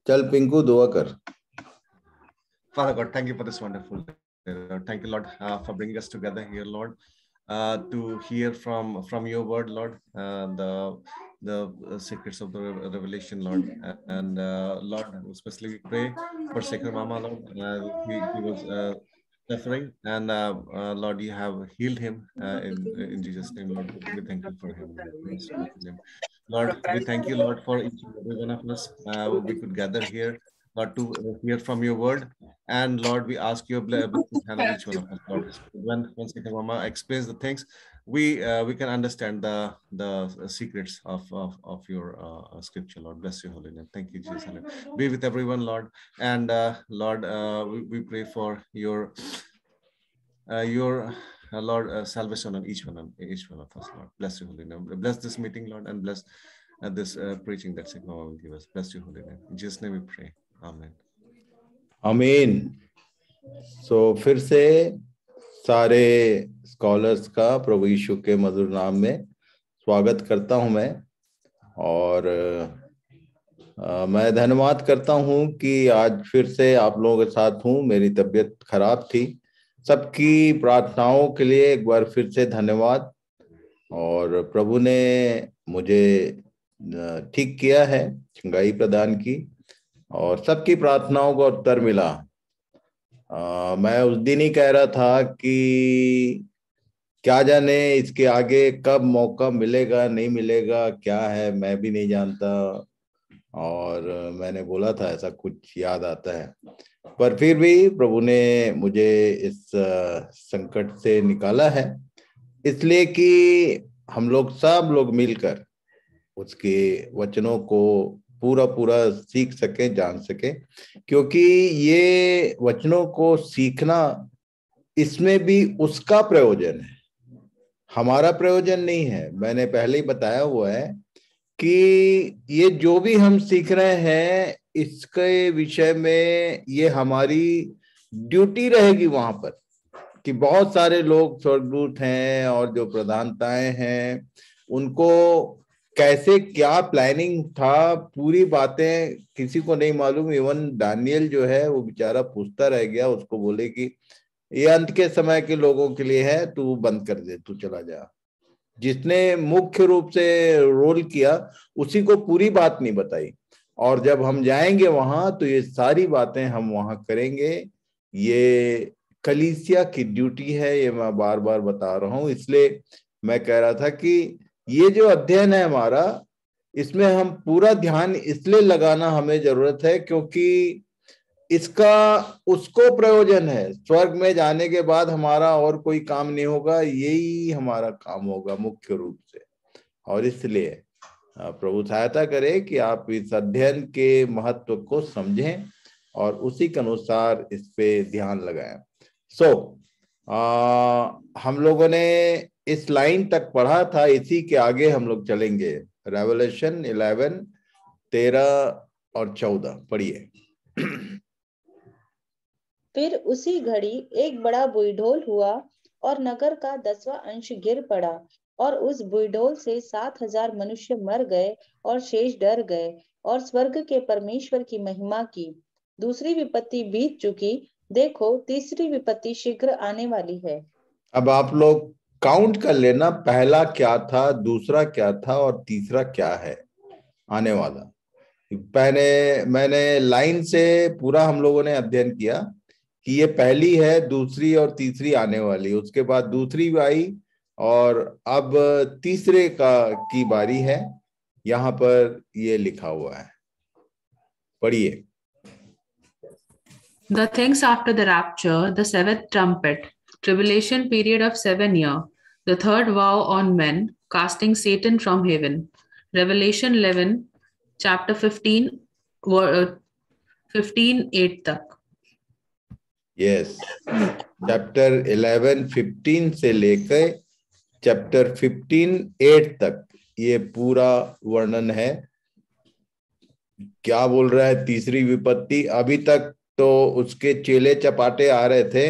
चल पिंकू दुआ कर। Father God, thank you for this wonderful day, Lord. Thank you, Lord, for bringing us together here, Lord, to hear from your word, Lord, the secrets of the revelation, Lord, and Lord, especially we pray for Sekhar Mama, Lord. He was suffering, and Lord, you have healed him in Jesus' name, Lord. We thank you for him. Praise be to him. Lord, we thank you, Lord, for each and every one of us. We could gather here, Lord, to hear from your word. And Lord, we ask your blessed hand on each one of us, Lord. When Sekhar Mama explains the things, we can understand the secrets of your scripture, Lord. Bless your holy name. Thank you, Jesus. Be with everyone, Lord. And Lord, we pray for your Lord, salvation on each one of us, Lord. Bless your holy name. Bless this meeting, Lord, and bless this preaching that Sekhar Mama will give us. Bless your holy name. In Jesus' name we pray. Amen. आमीन। सो फिर से सारे scholars का प्रभु यीशु के मधुर नाम में स्वागत करता हूं मैं। और मैं धन्यवाद करता हूं कि आज फिर से आप लोगों के साथ हूं। मेरी तबीयत खराब थी। सबकी प्रार्थनाओं के लिए एक बार फिर से धन्यवाद। और प्रभु ने मुझे ठीक किया है, चंगाई प्रदान की और सबकी प्रार्थनाओं का उत्तर मिला। मैं उस दिन ही कह रहा था कि क्या जाने इसके आगे कब मौका मिलेगा नहीं मिलेगा, क्या है मैं भी नहीं जानता। और मैंने बोला था ऐसा कुछ याद आता है, पर फिर भी प्रभु ने मुझे इस संकट से निकाला है, इसलिए कि हम लोग सब लोग मिलकर उसके वचनों को पूरा पूरा सीख सके, जान सके। क्योंकि ये वचनों को सीखना, इसमें भी उसका प्रयोजन है, हमारा प्रयोजन नहीं है। मैंने पहले ही बताया हुआ है कि ये जो भी हम सीख रहे हैं इसके विषय में ये हमारी ड्यूटी रहेगी वहां पर, कि बहुत सारे लोग स्वर्गदूत हैं और जो प्रधानताएं हैं उनको कैसे क्या प्लानिंग था, पूरी बातें किसी को नहीं मालूम। इवन दानियल जो है वो बेचारा पूछता रह गया, उसको बोले कि ये अंत के समय के लोगों के लिए है, तू बंद कर दे, तू चला जा। जिसने मुख्य रूप से रोल किया उसी को पूरी बात नहीं बताई। और जब हम जाएंगे वहां तो ये सारी बातें हम वहां करेंगे। ये कलीसिया की ड्यूटी है, ये मैं बार बार बता रहा हूं। इसलिए मैं कह रहा था कि ये जो अध्ययन है हमारा, इसमें हम पूरा ध्यान इसलिए लगाना हमें जरूरत है क्योंकि इसका उसको प्रयोजन है। स्वर्ग में जाने के बाद हमारा और कोई काम नहीं होगा, यही हमारा काम होगा मुख्य रूप से। और इसलिए प्रभु सहायता करे कि आप इस अध्ययन के महत्व को समझें और उसी के अनुसार इस पे ध्यान लगाएं। हम लोगों ने इस लाइन तक पढ़ा था, इसी के आगे हम लोग चलेंगे। रेवलेशन 11, 13 और 14 पढ़िए। फिर उसी घड़ी एक बड़ा बुईढोल हुआ और नगर का 10वां अंश गिर पड़ा, और उस बुईढोल से 7,000 मनुष्य मर गए और शेष डर गए और स्वर्ग के परमेश्वर की महिमा की। दूसरी विपत्ति बीत चुकी, देखो तीसरी विपत्ति शीघ्र आने वाली है। अब आप लोग काउंट कर लेना, पहला क्या था, दूसरा क्या था और तीसरा क्या है आने वाला। पहले मैंने लाइन से पूरा हम लोगों ने अध्ययन किया कि ये पहली है, दूसरी और तीसरी आने वाली, उसके बाद दूसरी आई और अब तीसरे की बारी है। यहाँ पर ये लिखा हुआ है, पढ़िए। The things after the rapture, the seventh trumpet, tribulation period of 7 years, the third vow on men, casting Satan from heaven. Revelation 11, chapter 15, 15:8 तक। Yes, chapter 11, 15 से लेकर चैप्टर 15:8 तक ये पूरा वर्णन है। क्या बोल रहा है तीसरी विपत्ति? अभी तक तो उसके चेले चपाटे आ रहे थे।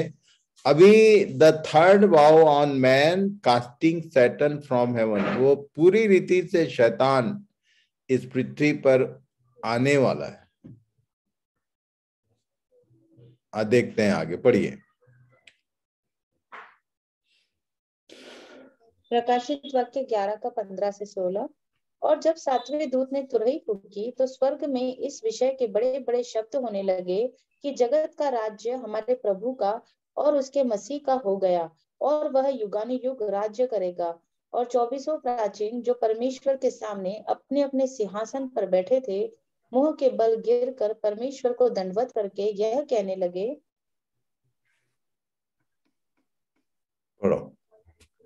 अभी the third woe on man casting Satan from heaven, वो पूरी रीति से शैतान इस पृथ्वी पर आने वाला है। देखते हैं आगे, पढ़िए। प्रकाशित वाक्य 11 का 15 से 16। और जब सातवें दूत ने तुरही फूंकी तो स्वर्ग में इस विषय के बड़े बड़े शब्द होने लगे कि जगत का राज्य हमारे प्रभु का और उसके मसीह का हो गया, और वह युगानुयुग राज्य करेगा। और 24 प्राचीन जो परमेश्वर के सामने अपने अपने सिंहासन पर बैठे थे, मुंह के बल गिर कर परमेश्वर को दंडवत करके यह कहने लगे पढ़ो।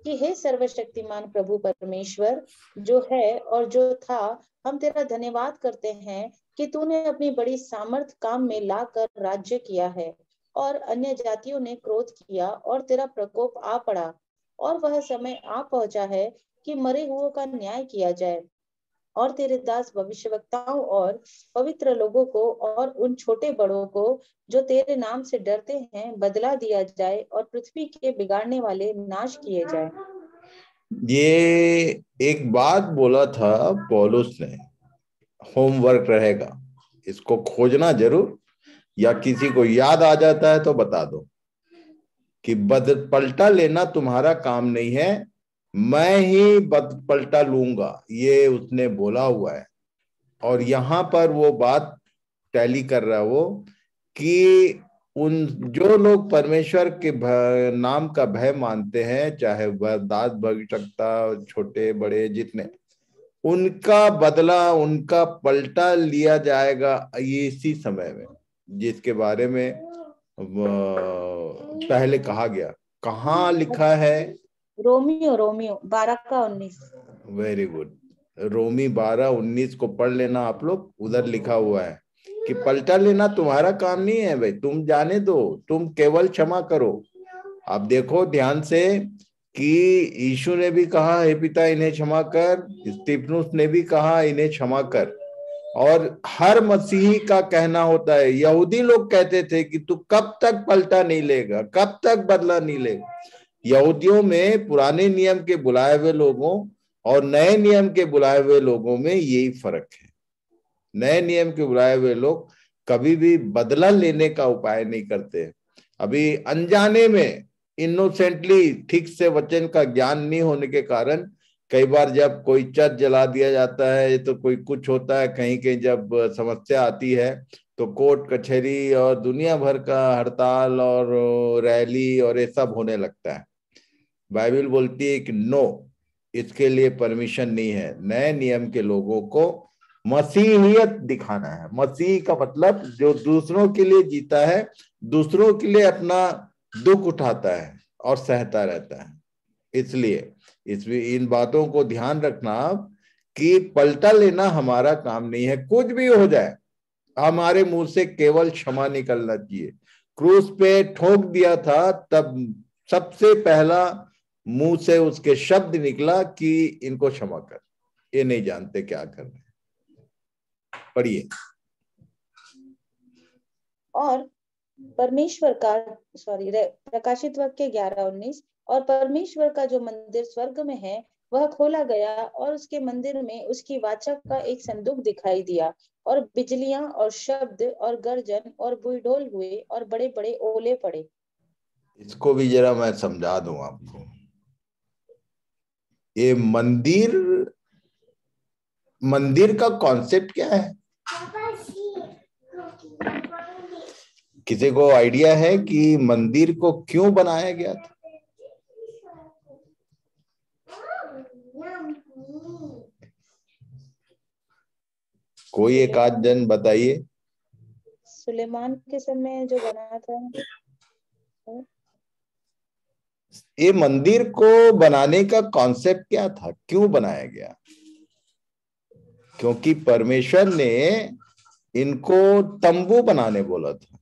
कि हे सर्वशक्तिमान प्रभु परमेश्वर, जो है और जो था, हम तेरा धन्यवाद करते हैं कि तूने अपनी बड़ी सामर्थ काम में लाकर राज्य किया है, और अन्य जातियों ने क्रोध किया और तेरा प्रकोप आ पड़ा। और वह समय आ पहुंचा है कि मरे हुओं का न्याय किया जाए, और तेरे दास भविष्यवक्ताओं और पवित्र लोगों को और उन छोटे बड़ों को जो तेरे नाम से डरते हैं बदला दिया जाए, और पृथ्वी के बिगाड़ने वाले नाश किए जाए। ये एक बात बोला था पौलुस ने, होमवर्क रहेगा, इसको खोजना जरूर, या किसी को याद आ जाता है तो बता दो कि पलटा लेना तुम्हारा काम नहीं है, मैं ही पलटा लूंगा, ये उसने बोला हुआ है। और यहां पर वो बात टैली कर रहा है वो कि उन जो लोग परमेश्वर के नाम का भय मानते हैं, चाहे वह दास भविष्यवक्ता छोटे बड़े जितने, उनका बदला, उनका पलटा लिया जाएगा ये इसी समय में, जिसके बारे में पहले कहा गया। कहाँ लिखा है? रोमियो 12 का 19। Very good. रोमी 12:19 को पढ़ लेना आप लोग, उधर लिखा हुआ है कि पलटा लेना तुम्हारा काम नहीं है भाई, तुम जाने दो, तुम केवल क्षमा करो। आप देखो ध्यान से कि यीशु ने भी कहा हे पिता इन्हें क्षमा कर, स्तिफनुस ने भी कहा इन्हें क्षमा कर, और हर मसीही का कहना होता है। यहूदी लोग कहते थे कि तू कब तक पलटा नहीं लेगा, कब तक बदला नहीं लेगा। यहूदियों में पुराने नियम के बुलाए हुए लोगों और नए नियम के बुलाए हुए लोगों में यही फर्क है। नए नियम के बुलाए हुए लोग कभी भी बदला लेने का उपाय नहीं करते। अभी अनजाने में, इनोसेंटली, ठीक से वचन का ज्ञान नहीं होने के कारण कई बार जब कोई चर्च जला दिया जाता है तो कोई कुछ होता है, कहीं कहीं जब समस्या आती है तो कोर्ट कचहरी और दुनिया भर का हड़ताल और रैली और ये सब होने लगता है। बाइबल बोलती है कि नो, इसके लिए परमिशन नहीं है। नए नियम के लोगों को मसीहियत दिखाना है। मसीह का मतलब जो दूसरों के लिए जीता है, दूसरों के लिए अपना दुख उठाता है और सहता रहता है। इसलिए इन बातों को ध्यान रखना कि पलटा लेना हमारा काम नहीं है। कुछ भी हो जाए, हमारे मुंह से केवल क्षमा निकलना चाहिए। क्रूस पे ठोक दिया था तब सबसे पहला मुंह से उसके शब्द निकला कि इनको क्षमा कर, ये नहीं जानते क्या कर रहे हैं। पढ़िए। और परमेश्वर का प्रकाशित वाक्य 11:19। और परमेश्वर का जो मंदिर स्वर्ग में है वह खोला गया, और उसके मंदिर में उसकी वाचा का एक संदूक दिखाई दिया, और बिजलियां और शब्द और गर्जन और बुलडोल हुए, और बड़े बड़े ओले पड़े। इसको भी जरा मैं समझा दूं आपको। ये मंदिर का कॉन्सेप्ट क्या है? किसी को आइडिया है कि मंदिर को क्यों बनाया गया था? कोई एक आध जन बताइए। सुलेमान के समय जो बना था। ये मंदिर को बनाने का कॉन्सेप्ट क्या था, क्यों बनाया गया? क्योंकि परमेश्वर ने इनको तंबू बनाने बोला था।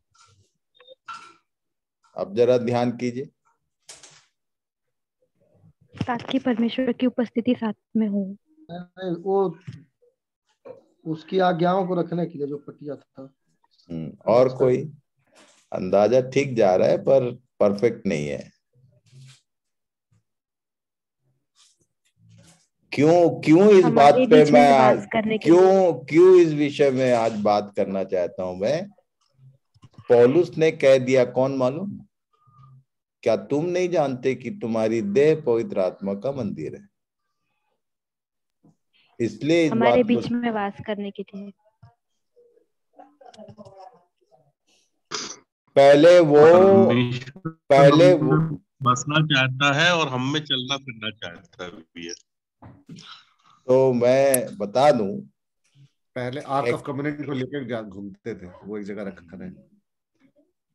अब जरा ध्यान कीजिए। ताकि परमेश्वर की उपस्थिति साथ में हो। वो उसकी आज्ञाओं को रखने के लिए जो पटिया था। और कोई अंदाजा ठीक जा रहा है पर परफेक्ट नहीं है। क्यों इस बात पे मैं आज क्यों इस विषय में आज बात करना चाहता हूं मैं पौलुस ने कह दिया, कौन मालूम? क्या तुम नहीं जानते कि तुम्हारी देह पवित्र आत्मा का मंदिर है? इसलिए इस हमारे बात को बीच में वास करने के लिए। पहले वो बसना चाहता है और हम में चलना फिरना चाहता भी है। तो मैं बता दूं, पहले आर्क ऑफ कम्युनिटी को लेकर घूमते थे, वो एक जगह रखा है।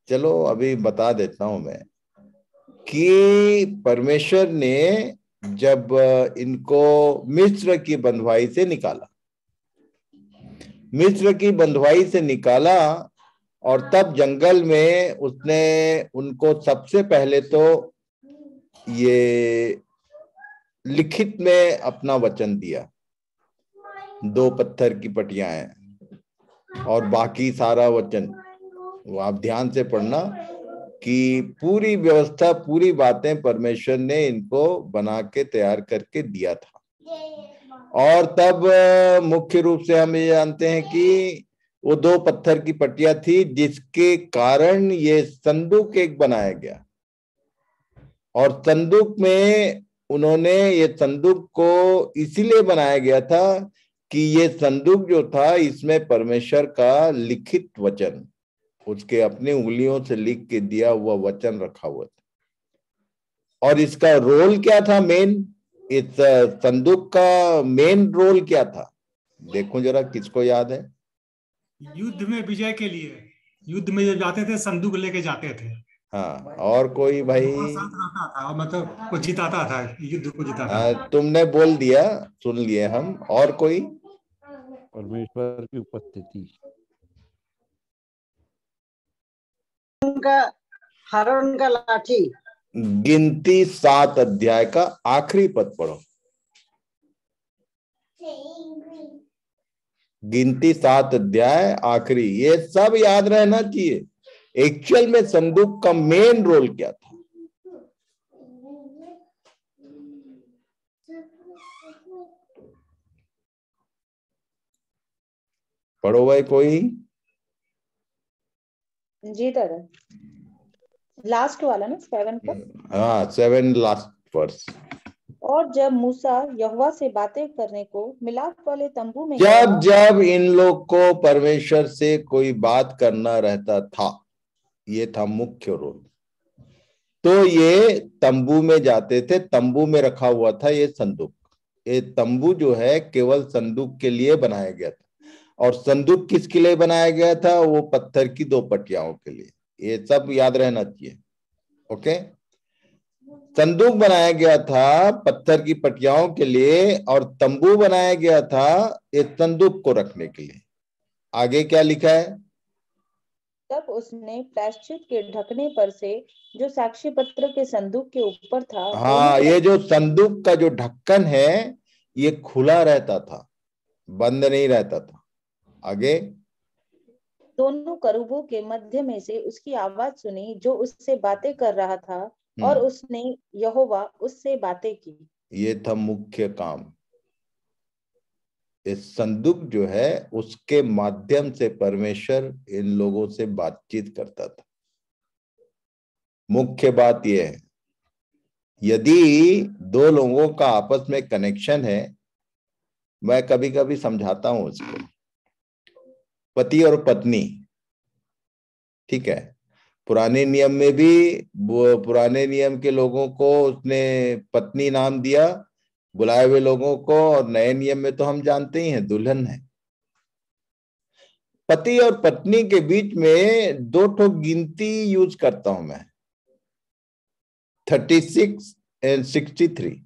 चलो अभी बता देता हूं मैं कि परमेश्वर ने जब इनको मिस्र की बंधुआई से निकाला, मिस्र की बंधुआई से निकाला, और तब जंगल में उसने उनको सबसे पहले तो ये लिखित में अपना वचन दिया, 2 पत्थर की पटियां हैं, और बाकी सारा वचन वो आप ध्यान से पढ़ना कि पूरी व्यवस्था, पूरी बातें परमेश्वर ने इनको बना के तैयार करके दिया था। और तब मुख्य रूप से हम ये जानते हैं कि वो 2 पत्थर की पटिया थी, जिसके कारण ये संदूक एक बनाया गया, और संदूक में उन्होंने ये संदूक को इसीलिए बनाया गया था कि ये संदूक जो था, इसमें परमेश्वर का लिखित वचन, उसके अपनी उंगलियों से लिख के दिया हुआ वचन रखा हुआ था। और इसका रोल क्या था? मेन, इस संदूक का मेन रोल क्या था? देखो जरा, किसको याद है? युद्ध में विजय के लिए, युद्ध में जब जाते थे संदूक लेके जाते थे। हाँ, और कोई भाई? साथ रहता था, मतलब को जिताता था, युद्ध को जिताता था। तुमने बोल दिया, सुन लिए हम। और कोई? परमेश्वर की उपस्थिति। हारून का लाठी। गिनती 7 अध्याय का आखिरी पद पढ़ो। गिनती 7 अध्याय आखिरी, ये सब याद रहना चाहिए। एक्चुअल में संदूक का मेन रोल क्या था? पढ़ो भाई कोई। जी दादा, लास्ट वाला ना 7 का। हाँ, 7 लास्ट वर्स। और जब मूसा यहोवा से बातें करने को मिलाप वाले तंबू में जब इन लोग को परमेश्वर से कोई बात करना रहता था, ये था मुख्य रोल। तो ये तंबू में जाते थे, तंबू में रखा हुआ था ये संदूक। ये तंबू जो है केवल संदूक के लिए बनाया गया था। और संदूक किसके लिए बनाया गया था? वो पत्थर की 2 पटियाओं के लिए। ये सब याद रहना चाहिए। ओके, संदूक बनाया गया था पत्थर की पटियाओं के लिए, और तंबू बनाया गया था इस संदूक को रखने के लिए। आगे क्या लिखा है? तब उसने प्रायश्चित के ढकने पर से जो साक्षी पत्र के संदूक के ऊपर था, हाँ, ये जो संदूक का जो ढक्कन है, ये खुला रहता था, बंद नहीं रहता था। आगे, दोनों करूबों के मध्य में से उसकी आवाज सुनी जो उससे बातें कर रहा था, और उसने यहोवा उससे बातें की। ये था मुख्य काम। इस संदूक जो है, उसके माध्यम से परमेश्वर इन लोगों से बातचीत करता था। मुख्य बात यह है, यदि 2 लोगों का आपस में कनेक्शन है, मैं कभी कभी समझाता हूं उसको, पति और पत्नी, ठीक है, पुराने नियम में भी पुराने नियम के लोगों को उसने पत्नी नाम दिया, बुलाए हुए लोगों को, और नए नियम में तो हम जानते ही हैं दुल्हन है। पति और पत्नी के बीच में 2 ठो गिनती यूज करता हूं मैं, 36 और 63।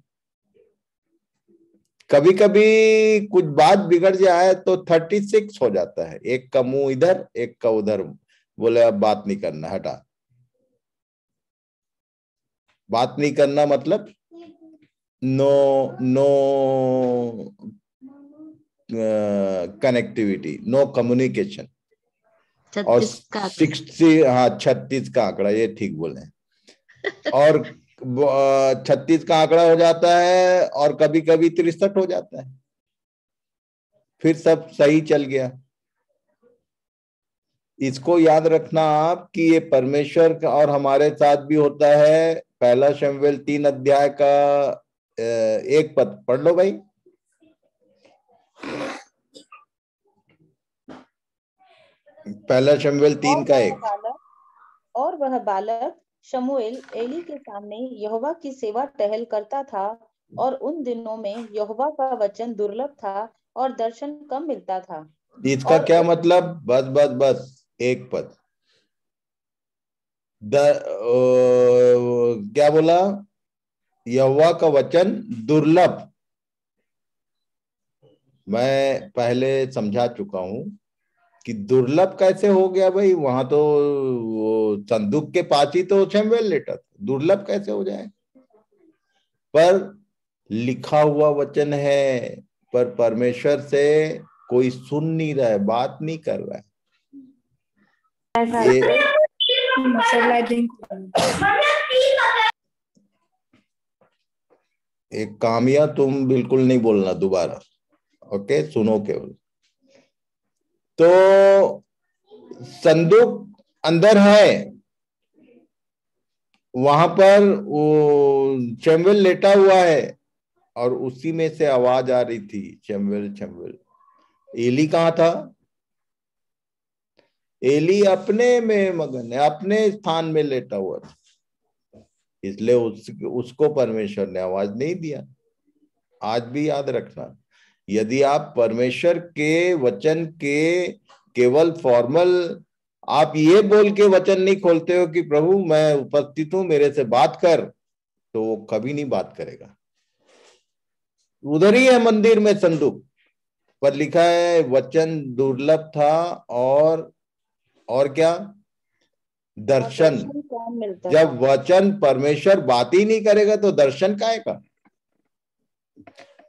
कभी कभी कुछ बात बिगड़ जाए तो 36 हो जाता है, एक का मुंह इधर एक का उधर, बोले अब बात नहीं करना, हटा। बात नहीं करना मतलब नो कनेक्टिविटी, नो कम्युनिकेशन। और 60, हाँ 36 का आंकड़ा, ये ठीक बोले। और 36 का आंकड़ा हो जाता है, और कभी कभी 63 हो जाता है, फिर सब सही चल गया। इसको याद रखना आप कि ये परमेश्वर का और हमारे साथ भी होता है। पहला शमूएल 3 अध्याय का 1 पद पढ़ लो भाई। पहला शमूएल 3 का 1। और वह बालक शमूएल एली के सामने यहोवा की सेवा टहल करता था, और उन दिनों में यहोवा का वचन दुर्लभ था और दर्शन कम मिलता था। इसका क्या मतलब? बस बस बस 1 पद। क्या बोला? यहोवा का वचन दुर्लभ। मैं पहले समझा चुका हूं कि दुर्लभ कैसे हो गया भाई। वहां तो वो संदूक के पास ही तो शमूएल लेटा था, दुर्लभ कैसे हो जाए? पर लिखा हुआ वचन है, पर परमेश्वर से कोई सुन नहीं रहा है, बात नहीं कर रहा है। एक कामिया, तुम बिल्कुल नहीं बोलना दोबारा, ओके? सुनो केवल। तो संदूक अंदर है, वहां पर वो शमूएल लेटा हुआ है, और उसी में से आवाज आ रही थी, शमूएल शमूएल। एली कहाँ था? एली अपने में मगन है, अपने स्थान में लेटा हुआ था, इसलिए उसको परमेश्वर ने आवाज नहीं दिया। आज भी याद रखना, यदि आप परमेश्वर के वचन के केवल फॉर्मल आप ये बोल के वचन नहीं खोलते हो कि प्रभु मैं उपस्थित हूं, मेरे से बात कर, तो वो कभी नहीं बात करेगा। उधर ही है मंदिर में संदूक, पर लिखा है वचन दुर्लभ था, और क्या? दर्शन। जब वचन परमेश्वर बात ही नहीं करेगा तो दर्शन काहे का?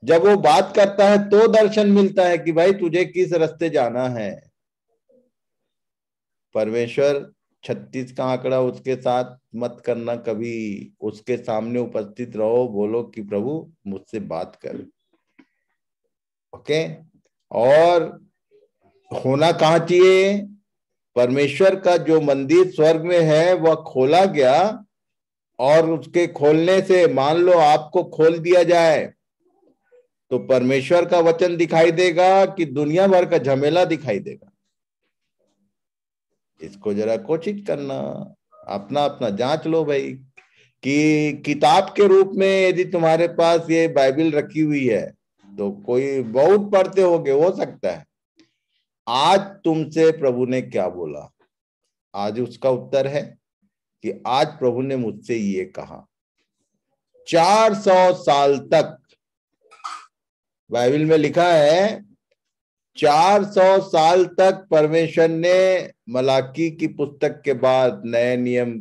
जब वो बात करता है तो दर्शन मिलता है कि भाई तुझे किस रास्ते जाना है। परमेश्वर 36 का आंकड़ा उसके साथ मत करना कभी। उसके सामने उपस्थित रहो, बोलो कि प्रभु मुझसे बात कर, ओके? और होना कहाँ चाहिए? परमेश्वर का जो मंदिर स्वर्ग में है वह खोला गया, और उसके खोलने से मान लो आपको खोल दिया जाए तो परमेश्वर का वचन दिखाई देगा कि दुनिया भर का झमेला दिखाई देगा। इसको जरा कोशिश करना, अपना अपना जांच लो भाई, कि किताब के रूप में यदि तुम्हारे पास ये बाइबल रखी हुई है तो कोई बहुत पढ़ते होगे, हो सकता है। आज तुमसे प्रभु ने क्या बोला, आज उसका उत्तर है कि आज प्रभु ने मुझसे ये कहा। 400 साल तक बाइबल में लिखा है, 400 साल तक परमेश्वर ने मलाकी की पुस्तक के बाद, नए नियम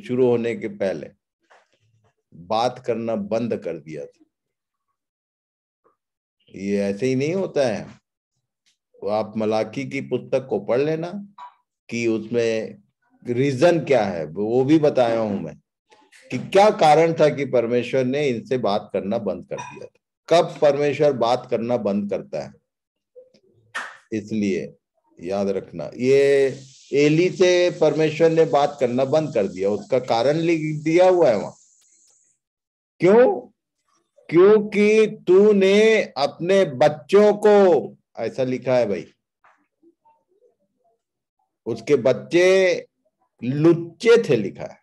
शुरू होने के पहले, बात करना बंद कर दिया था। ये ऐसे ही नहीं होता है। तो आप मलाकी की पुस्तक को पढ़ लेना कि उसमें रीजन क्या है, वो भी बताया हूं मैं कि क्या कारण था कि परमेश्वर ने इनसे बात करना बंद कर दिया था। कब परमेश्वर बात करना बंद करता है? इसलिए याद रखना, ये एली से परमेश्वर ने बात करना बंद कर दिया, उसका कारण लिख दिया हुआ है वहां। क्यों? क्योंकि तूने अपने बच्चों को, ऐसा लिखा है भाई, उसके बच्चे लुच्चे थे, लिखा है।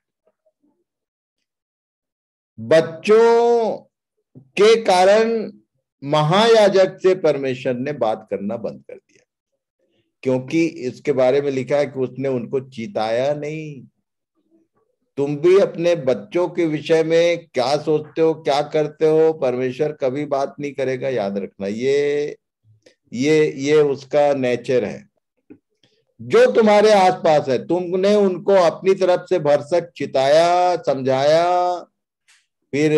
बच्चों के कारण महायाजक से परमेश्वर ने बात करना बंद कर दिया, क्योंकि इसके बारे में लिखा है कि उसने उनको चिताया नहीं। तुम भी अपने बच्चों के विषय में क्या सोचते हो, क्या करते हो, परमेश्वर कभी बात नहीं करेगा, याद रखना। ये उसका नेचर है। जो तुम्हारे आसपास है, तुमने उनको अपनी तरफ से भरसक चिताया, समझाया। फिर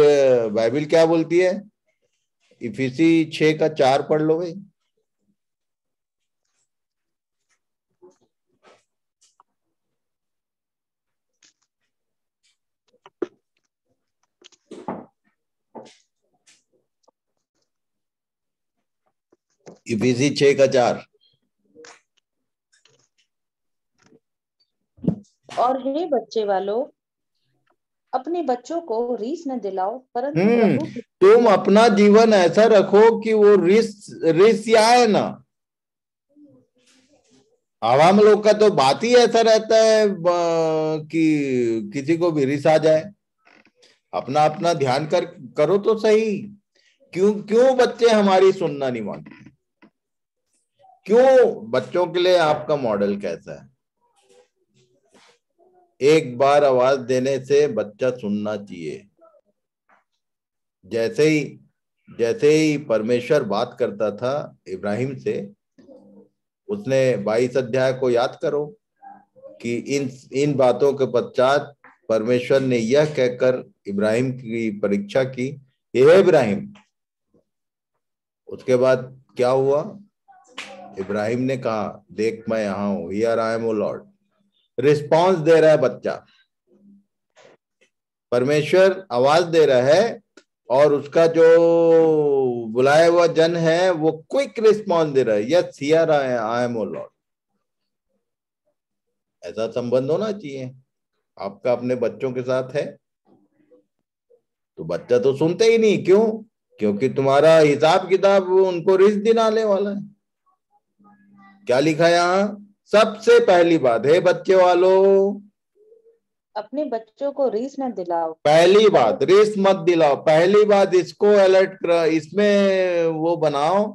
बाइबल क्या बोलती है? इफिसी 6 का 4 पढ़ लो भाई। इफिसी 6 का 4। और हे बच्चे वालों, अपने बच्चों को रीस न दिलाओ, परंतु प्रभु की तुम अपना जीवन ऐसा रखो कि वो रिस आए ना। आवाम लोग का तो बात ही ऐसा रहता है कि किसी को भी रिस आ जाए। अपना अपना ध्यान करो तो सही। क्यों बच्चे हमारी सुनना नहीं मानते? क्यों? बच्चों के लिए आपका मॉडल कैसा है? एक बार आवाज देने से बच्चा सुनना चाहिए। जैसे ही परमेश्वर बात करता था इब्राहिम से, उसने 22 अध्याय को याद करो कि इन बातों के पश्चात परमेश्वर ने यह कहकर इब्राहिम की परीक्षा की, हे इब्राहिम। उसके बाद क्या हुआ? इब्राहिम ने कहा, देख मैं यहां हूं, here I am O Lord. Response दे रहा है बच्चा। परमेश्वर आवाज दे रहा है और उसका जो बुलाया हुआ जन है वो क्विक रिस्पॉन्स दे रहा है, yes here I am O lord. ऐसा संबंध होना चाहिए आपका अपने बच्चों के साथ है। तो बच्चा तो सुनते ही नहीं। क्यों? क्योंकि तुम्हारा हिसाब किताब उनको रिस दिलाने वाला है। क्या लिखा है यहाँ? सबसे पहली बात है, बच्चे वालों, अपने बच्चों को रीस न दिलाओ। पहली बात रिस मत दिलाओ। पहली बात इसको अलर्ट कर, इसमें वो बनाओ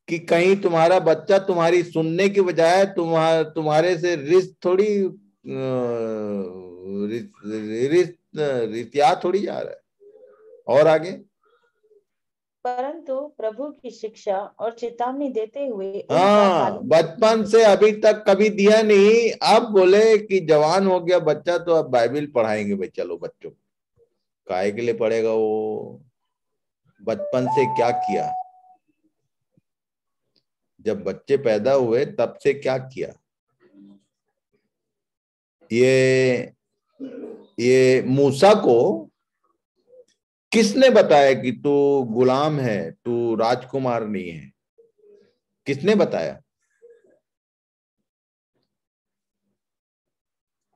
कि कहीं तुम्हारा बच्चा तुम्हारी सुनने की बजाय तुम्हारे से रिस थोड़ी रिसिया थोड़ी जा रहा है। और आगे, परंतु प्रभु की शिक्षा और चेतावनी देते हुए उनका हाँ, बचपन से अभी तक कभी दिया नहीं। अब बोले कि जवान हो गया बच्चा तो अब बाइबल पढ़ाएंगे। भाई चलो बच्चों, काहे के लिए पढ़ेगा वो? बचपन से क्या किया? जब बच्चे पैदा हुए तब से क्या किया? ये मूसा को किसने बताया कि तू गुलाम है, तू राजकुमार नहीं है? किसने बताया?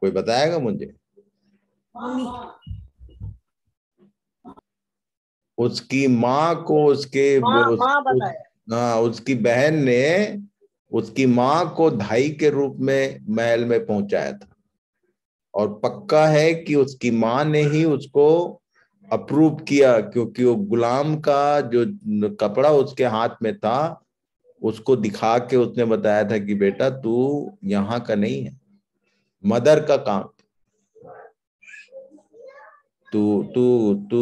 कोई बताएगा मुझे? उसकी माँ को माँ बताया। हाँ, उसकी बहन ने उसकी माँ को धाई के रूप में महल में पहुंचाया था। और पक्का है कि उसकी माँ ने ही उसको अप्रूव किया, क्योंकि वो गुलाम का जो कपड़ा उसके हाथ में था उसको दिखा के उसने बताया था कि बेटा तू यहाँ का नहीं है, मदर का काम। तू तू तू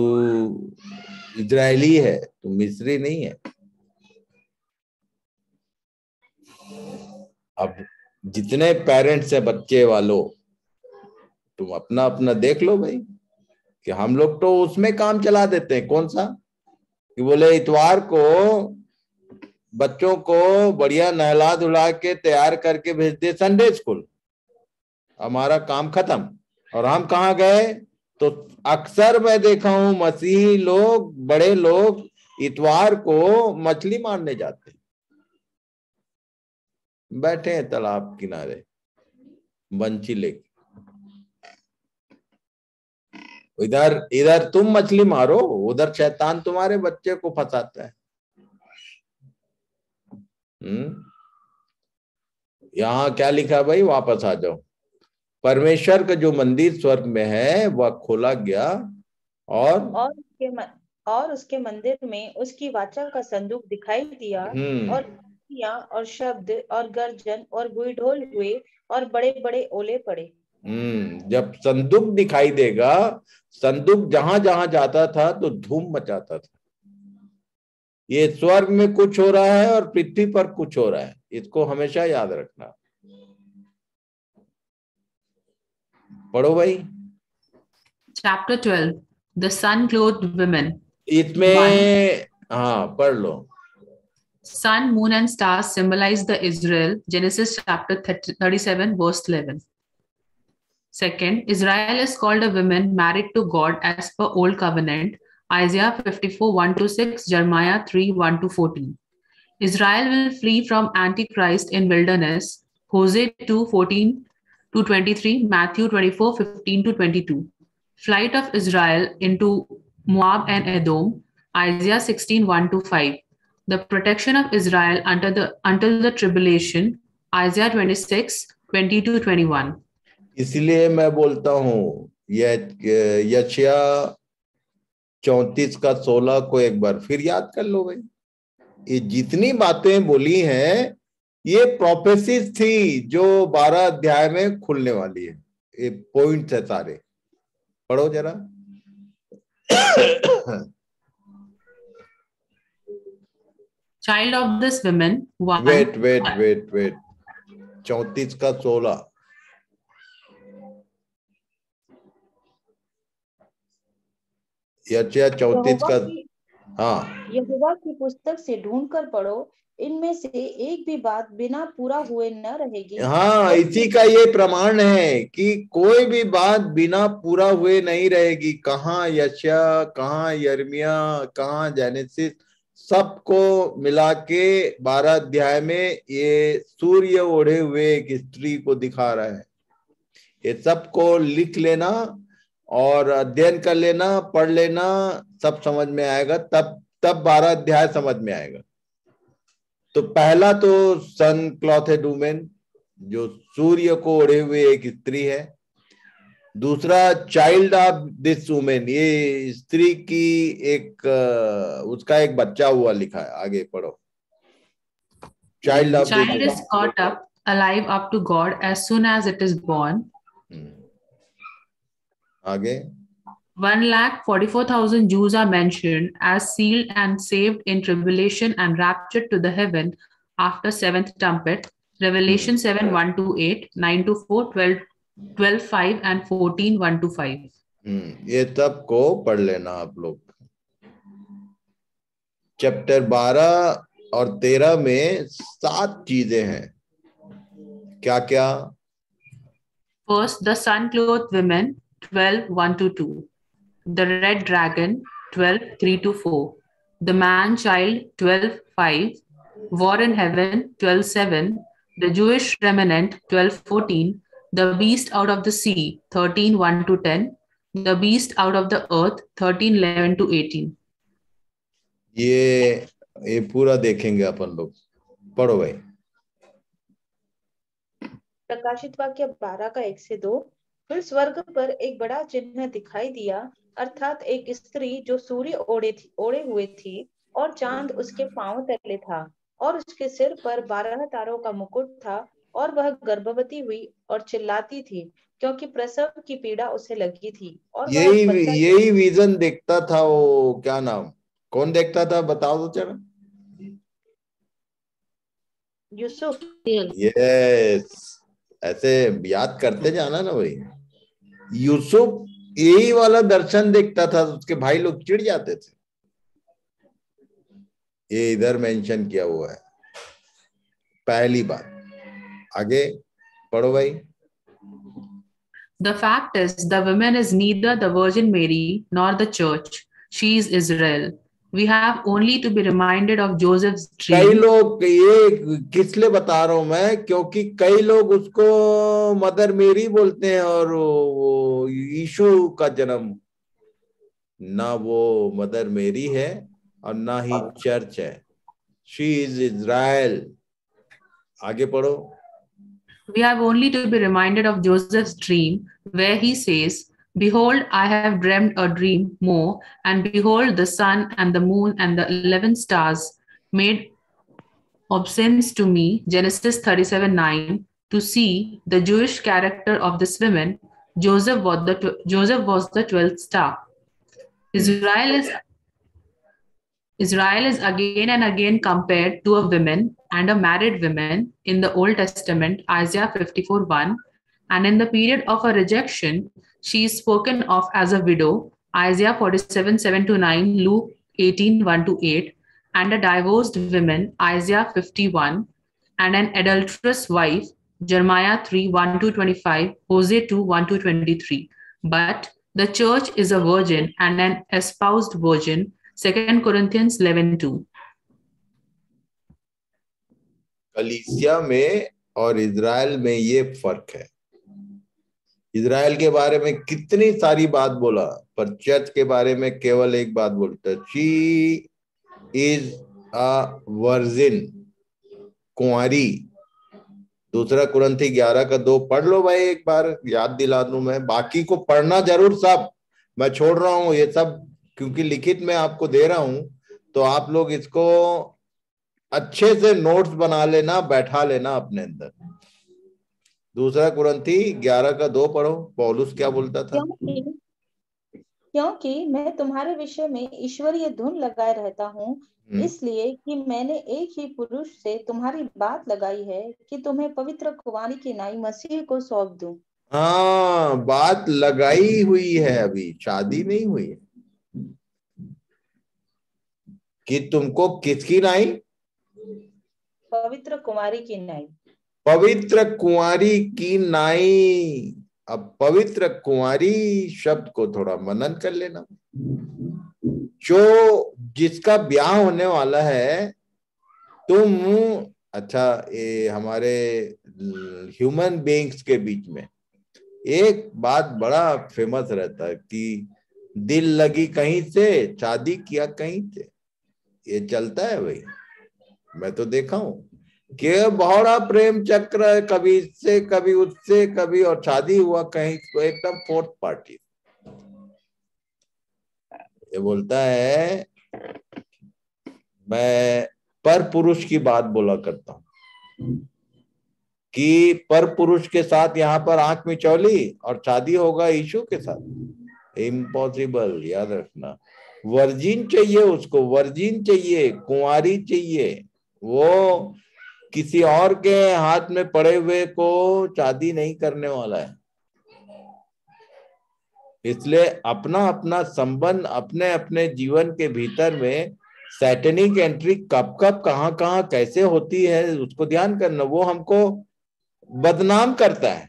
इजरायली है, तू मिस्री नहीं है। अब जितने पेरेंट्स है बच्चे वालों, तुम अपना अपना देख लो भाई। कि हम लोग तो उसमें काम चला देते हैं। कौन सा? कि बोले इतवार को बच्चों को बढ़िया नहला धुला के तैयार करके भेज दे संडे स्कूल, हमारा काम खत्म। और हम कहाँ गए? तो अक्सर मैं देखा हूं मसीही लोग, बड़े लोग इतवार को मछली मारने जाते हैं। बैठे हैं तालाब किनारे बंची लेके। इधर तुम मछली मारो, उधर शैतान तुम्हारे बच्चे को फंसाता है। यहाँ क्या लिखा भाई? वापस आ जाओ। परमेश्वर का जो मंदिर स्वर्ग में है वह खोला गया और उसके मंदिर में उसकी वाचा का संदूक दिखाई दिया। और शब्द और गर्जन और बुलडोल हुए और बड़े बड़े ओले पड़े। जब संदूक दिखाई देगा, संदूक जहां जहां जाता था तो धूम मचाता था। ये स्वर्ग में कुछ हो रहा है और पृथ्वी पर कुछ हो रहा है, इसको हमेशा याद रखना। पढ़ो भाई। Chapter 12. The sun-clothed women. इसमें हाँ पढ़ लो। Sun, moon, and stars symbolize the Israel. Genesis chapter 37, verse 11. Second, Israel is called a woman married to God as per Old Covenant. Isaiah 54, 1-6, Jeremiah 3, 1-14. Israel will flee from Antichrist in wilderness. Hosea 2, 14 to 23, Matthew 24, 15 to 22. Flight of Israel into Moab and Edom, Isaiah 16, 1 to 5. The protection of Israel until the tribulation, Isaiah 26, 20 to 21. इसलिए मैं बोलता हूँ यशायाह 34 का 16 को एक बार फिर याद कर लो भाई। ये जितनी बातें बोली हैं ये प्रोफेसीज थी जो 12 अध्याय में खुलने वाली है। ये पॉइंट्स है सारे, पढ़ो जरा। Child of this women, one. Weight 34 का 16। यशायाह 34 का, हाँ, यहोवा की पुस्तक से ढूंढ कर पढ़ो, इनमें से एक भी बात बिना पूरा हुए न रहेगी। हाँ, इसी का ये प्रमाण है कि कोई भी बात बिना पूरा हुए नहीं रहेगी। कहाँ यशायाह, कहाँ यिर्मयाह, कहाँ जेनेसिस, सबको मिला के 12 अध्याय में ये सूर्य ओढ़े हुए एक स्त्री को दिखा रहा है। ये सबको लिख लेना और अध्ययन कर लेना, पढ़ लेना, सब समझ में आएगा। तब 12 अध्याय समझ में आएगा। तो पहला तो सन क्लॉथेड वुमेन, जो सूर्य को ओढ़े हुए एक स्त्री है। दूसरा चाइल्ड ऑफ दिस वुमेन, ये स्त्री की एक उसका एक बच्चा हुआ लिखा है। आगे पढ़ो। Child of Child is caught up alive up to God as soon as it is born. आगे 1,44,000 Jews are mentioned as sealed and saved in tribulation and raptured to the heaven after seventh trumpet. Revelation 7, 1 to 8, 9 to 4, 12, 5 and 14, 1 to 5. ये सब को पढ़ लेना आप लोग। Chapter 12 और 13 में 7 चीजें हैं। क्या क्या? First, the sun-clothed women, 12, 1 to 2. The red dragon, 12, 3 to 4. The man-child, 12, 5. War in heaven, 12, 7. The Jewish remnant, 12, 14. The beast out of the sea, 13, 1 to 10. The beast out of the earth, 13, 11 to 18. ये पूरा देखेंगे अपन लोग। पढ़ो भाई। प्रकाशित वाक्य 12 का 1 से 2। फिर स्वर्ग पर एक बड़ा चिन्ह दिखाई दिया, अर्थात एक स्त्री जो सूर्य ओढ़े हुए थी और चांद उसके पांव तले था और उसके सिर पर 12 तारों का मुकुट था, और वह गर्भवती हुई और चिल्लाती थी क्योंकि प्रसव की पीड़ा उसे लगी थी। और यही विजन देखता था वो, क्या नाम, कौन देखता था बताओ तो चलो। यूसुफ। यस, ऐसे याद करते जाना ना भाई। यूसुफ यही वाला दर्शन देखता था, उसके भाई लोग चिढ़ जाते थे। ये इधर मेंशन किया हुआ है, पहली बात। आगे पढ़ो भाई। The fact is, the woman is neither the Virgin Mary nor the church. She is Israel. We have only to be reminded of Joseph's dream. कई लोग, ये किस लिए बता रहा हूं मैं, क्योंकि कई लोग उसको मदर मेरी बोलते हैं और वो यीशु का जन्म, ना वो मदर मेरी है और ना ही चर्च है। She is Israel. आगे पढ़ो। We have only to be reminded of Joseph's dream, where he says, "Behold, I have dreamed a dream more, and behold, the sun and the moon and the 11 stars made obeisance to me." Genesis 37:9. To see the Jewish character of this woman, Joseph was the 12th star. Israel is again and again compared to a woman and a married woman in the Old Testament, Isaiah 54:1, and in the period of a rejection, she is spoken of as a widow, Isaiah 47:7 to 9, Luke 18:1 to 8, and a divorced woman, Isaiah 51, and an adulterous wife, Jeremiah 3:1 to 25, Hosea 2:1 to 23. But the church is a virgin and an espoused virgin, 2 Corinthians 11:2. कलीसिया में और Israel में ये फर्क है। Israel के बारे में कितनी सारी बात बोला, पर चर्च के बारे में केवल एक बात बोलता है, शी इज अ वर्जिन, कुंवारी। दूसरा कुरंथी 11:2 पढ़ लो भाई, एक बार याद दिला दूं मैं, बाकी को पढ़ना जरूर, सब मैं छोड़ रहा हूं ये सब, क्योंकि लिखित में आपको दे रहा हूं, तो आप लोग इसको अच्छे से नोट्स बना लेना, बैठा लेना अपने अंदर। दूसरा कुरंथी 11:2 पढ़ो, पौलुस क्या बोलता था। क्योंकि मैं तुम्हारे विषय में ईश्वरीय धुन लगाए रहता हूँ, इसलिए कि मैंने एक ही पुरुष से तुम्हारी बात लगाई है कि तुम्हें पवित्र कुंवारी की नाई मसीह को सौंप दूं। हाँ, बात लगाई हुई है, अभी शादी नहीं हुई है। कि तुमको किसकी नाई? पवित्र कुंवारी की नाई। पवित्र कुंवारी की नाई। अब पवित्र कुंवारी शब्द को थोड़ा मनन कर लेना। जो जिसका ब्याह होने वाला है, तुम, अच्छा, ये हमारे ह्यूमन बीइंग्स के बीच में एक बात बड़ा फेमस रहता है कि दिल लगी कहीं से, शादी किया कहीं से। ये चलता है भाई, मैं तो देखा हूं कि बड़ा प्रेम चक्र है, कभी इससे कभी उससे कभी, और शादी हुआ कहीं तो एकदम फोर्थ पार्टी। ये बोलता है मैं पर पुरुष की बात बोला करता हूं कि पर पुरुष के साथ यहाँ पर आंख मिचौली और शादी होगा यीशु के साथ। इम्पॉसिबल, याद रखना। वर्जिन चाहिए उसको, वर्जिन चाहिए, कुंवारी चाहिए। वो किसी और के हाथ में पड़े हुए को शादी नहीं करने वाला है। इसलिए अपना अपना संबंध अपने अपने जीवन के भीतर में सैटेनिक एंट्री कब कब कहाँ कहाँ कैसे होती है उसको ध्यान करना। वो हमको बदनाम करता है,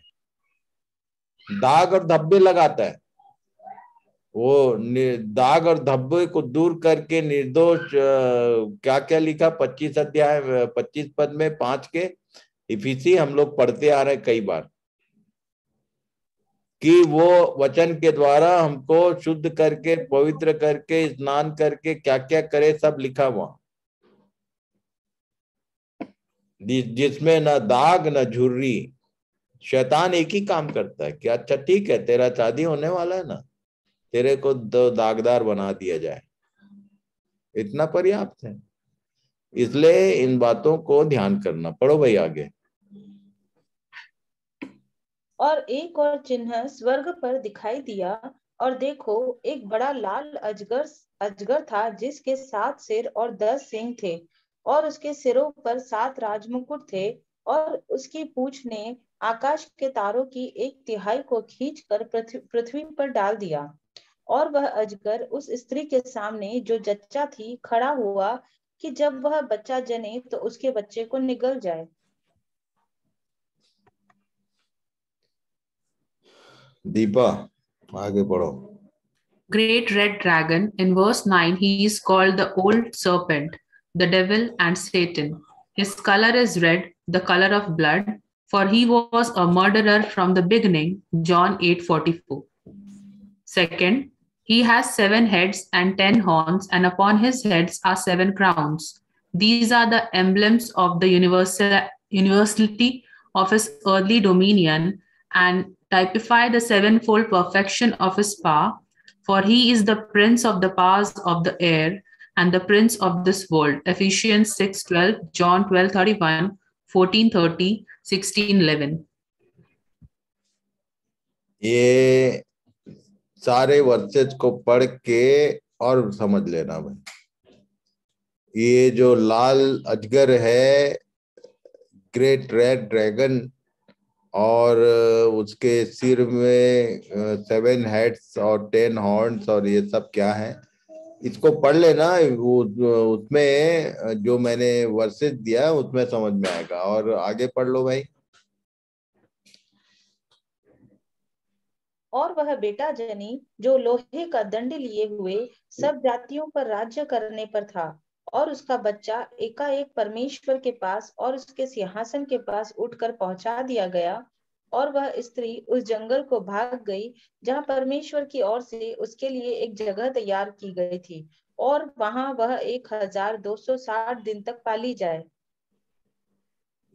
दाग और धब्बे लगाता है। वो दाग और धब्बे को दूर करके निर्दोष, क्या क्या लिखा 25 अध्याय 25 पद में 5 के इफिसी हम लोग पढ़ते आ रहे हैं कई बार, कि वो वचन के द्वारा हमको शुद्ध करके पवित्र करके स्नान करके क्या क्या करे, सब लिखा वहां, जिसमें न दाग न झुर्री। शैतान एक ही काम करता है कि अच्छा ठीक है, तेरा शादी होने वाला है ना, तेरे को दो दागदार बना दिया जाए, इतना पर्याप्त है। इसलिए इन बातों को ध्यान करना। पढ़ो भाई आगे। और एक और चिन्ह स्वर्ग पर दिखाई दिया, और देखो एक बड़ा लाल अजगर था, जिसके 7 सिर और 10 सींग थे, और उसके सिरों पर 7 राजमुकुट थे, और उसकी पूंछ ने आकाश के तारों की 1/3 को खींचकर पृथ्वी पर डाल दिया। और वह अजगर उस स्त्री के सामने जो जच्चा थी खड़ा हुआ, कि जब वह बच्चा जने तो उसके बच्चे को निगल जाए। दीपा आगे पढ़ो। Great red dragon, in verse 9, he is called the old serpent, the devil and Satan. His color is red, the color of blood, for he was a murderer from the beginning. John 8:44. Second, he has 7 heads and 10 horns, and upon his heads are 7 crowns. These are the emblems of the universality of his earthly dominion and typify the sevenfold perfection of his power. For he is the prince of the powers of the air and the prince of this world. Ephesians 6:12, John 12:31, 14:30, 16:11. ये सारे versus को पढ़ के और समझ लेना भाई। ये जो लाल अजगर है, ग्रेट रेड ड्रैगन, और उसके सिर में 7 हेड्स और 10 हॉर्न्स, और ये सब क्या है, इसको पढ़ लेना। उसमें जो मैंने वर्सेस दिया उसमें समझ में आएगा। और आगे पढ़ लो भाई। और वह बेटा जनी जो लोहे का दंड लिए हुए सब जातियों पर राज्य करने पर था, और उसका बच्चा एकाएक परमेश्वर के पास और उसके सिंहासन के पास उठकर पहुंचा दिया गया, और वह स्त्री उस जंगल को भाग गई जहाँ परमेश्वर की ओर से उसके लिए एक जगह तैयार की गई थी, और वहां वह 1260 दिन तक पाली जाए।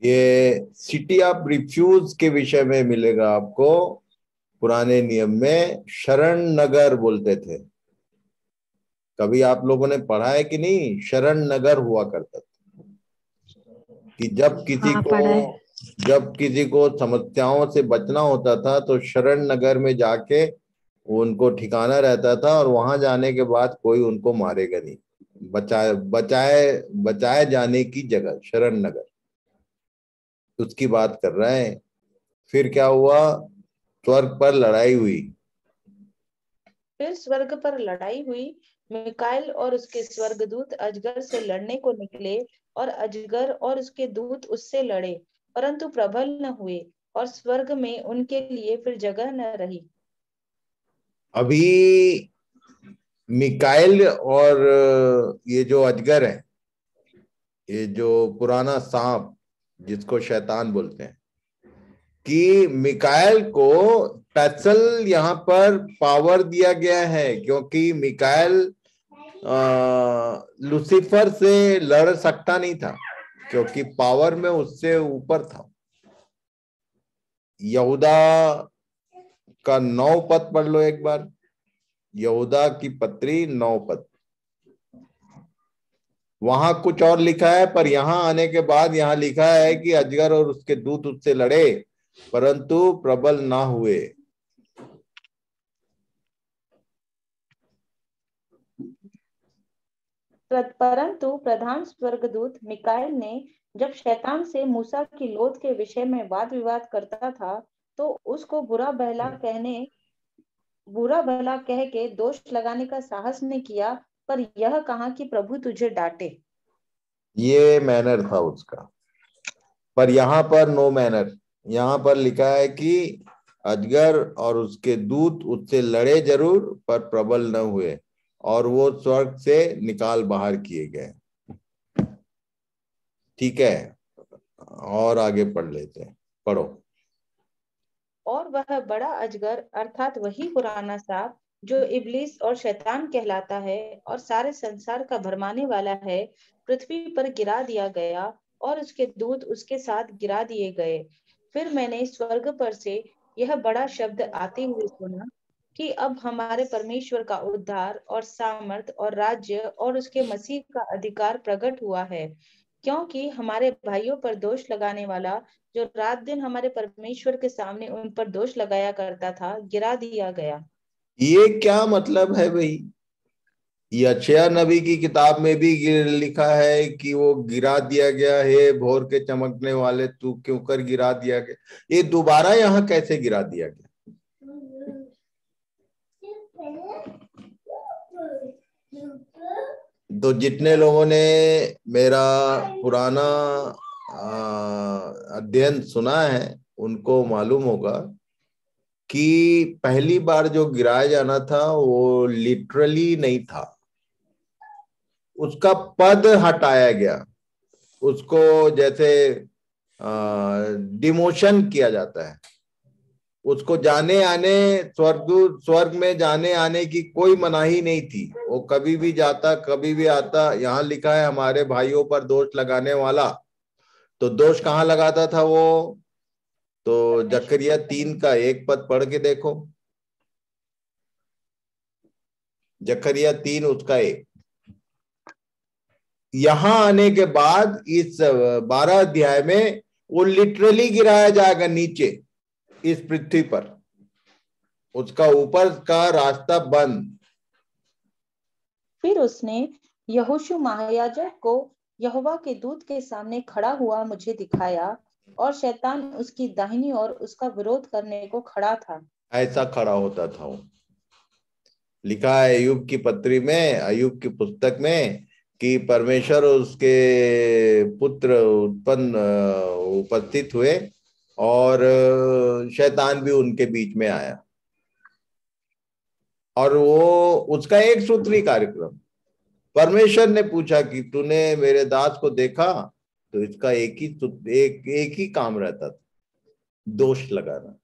ये सिटी ऑफ रिफ्यूज के विषय में मिलेगा आपको। पुराने नियम में शरण नगर बोलते थे। कभी आप लोगों ने पढ़ा है कि नहीं? शरण नगर हुआ करता था कि जब किसी को समस्याओं से बचना होता था तो शरण नगर में जाके उनको ठिकाना रहता था, और वहां जाने के बाद कोई उनको मारेगा नहीं। बचाए जाने की जगह शरण नगर, उसकी बात कर रहे हैं। फिर क्या हुआ? स्वर्ग पर लड़ाई हुई। फिर स्वर्ग पर लड़ाई हुई। मिकाएल और उसके स्वर्गदूत अजगर से लड़ने को निकले, और अजगर और उसके दूत उससे लड़े, परंतु प्रबल न हुए, और स्वर्ग में उनके लिए फिर जगह न रही। अभी मिकाएल और ये जो अजगर है, ये जो पुराना सांप जिसको शैतान बोलते हैं, कि मिकाएल को स्पेशल यहाँ पर पावर दिया गया है, क्योंकि मिकाएल लूसीफर से लड़ सकता नहीं था, क्योंकि पावर में उससे ऊपर था। यहूदा का 9 पद पढ़ लो एक बार। यहूदा की पत्री 9 पद। वहां कुछ और लिखा है, पर यहां आने के बाद यहां लिखा है कि अजगर और उसके दूत उससे लड़े, परंतु प्रबल ना हुए। परंतु प्रधान स्वर्गदूत मिकाएल ने जब शैतान से मूसा की लोथ के विषय में वाद विवाद करता था, तो उसको बुरा भला कह के दोष लगाने का साहस ने किया, पर यह कहा कि प्रभु तुझे डांटे। ये मैनर था उसका, पर यहाँ पर नो मैनर। यहाँ पर लिखा है कि अजगर और उसके दूत उससे लड़े जरूर, पर प्रबल न हुए, और वो स्वर्ग से निकाल बाहर किए गए। ठीक है, और आगे पढ़ लेते हैं, पढ़ो। और वह बड़ा अजगर अर्थात वही पुराना सांप जो इब्लीस और शैतान कहलाता है और सारे संसार का भरमाने वाला है, पृथ्वी पर गिरा दिया गया, और उसके दूत उसके साथ गिरा दिए गए। फिर मैंने स्वर्ग पर से यह बड़ा शब्द आते हुए सुना कि अब हमारे परमेश्वर का उद्धार और सामर्थ और राज्य और उसके मसीह का अधिकार प्रकट हुआ है, क्योंकि हमारे भाइयों पर दोष लगाने वाला, जो रात दिन हमारे परमेश्वर के सामने उन पर दोष लगाया करता था, गिरा दिया गया। ये क्या मतलब है भाई? यशायाह नबी की किताब में भी लिखा है कि वो गिरा दिया गया है, भोर के चमकने वाले तू क्यों कर गिरा दिया गया। ये दोबारा यहाँ कैसे गिरा दिया गया? तो जितने लोगों ने मेरा पुराना अध्ययन सुना है उनको मालूम होगा कि पहली बार जो गिराया जाना था वो लिटरली नहीं था, उसका पद हटाया गया। उसको जैसे डिमोशन किया जाता है, उसको जाने आने, स्वर्ग में जाने आने की कोई मनाही नहीं थी। वो कभी भी जाता, कभी भी आता। यहाँ लिखा है हमारे भाइयों पर दोष लगाने वाला, तो दोष कहाँ लगाता था वो? तो जकरिया 3 का 1 पद पढ़ के देखो। जकरिया 3 उसका 1। यहां आने के बाद इस 12 अध्याय में वो लिटरली गिराया जाएगा नीचे इस पृथ्वी पर, उसका ऊपर का रास्ता बंद। फिर उसने यहोशू महायाजक को यहोवा के दूत के सामने खड़ा हुआ मुझे दिखाया, और शैतान उसकी दाहिनी ओर उसका विरोध करने को खड़ा था। ऐसा खड़ा होता था वो। लिखा है अय्यूब की पत्री में, अय्यूब की पुस्तक में, कि परमेश्वर उसके पुत्र उपस्थित हुए और शैतान भी उनके बीच में आया, और वो उसका एक सूत्री कार्यक्रम। परमेश्वर ने पूछा कि तूने मेरे दास को देखा? तो इसका एक ही काम रहता था, दोष लगाना।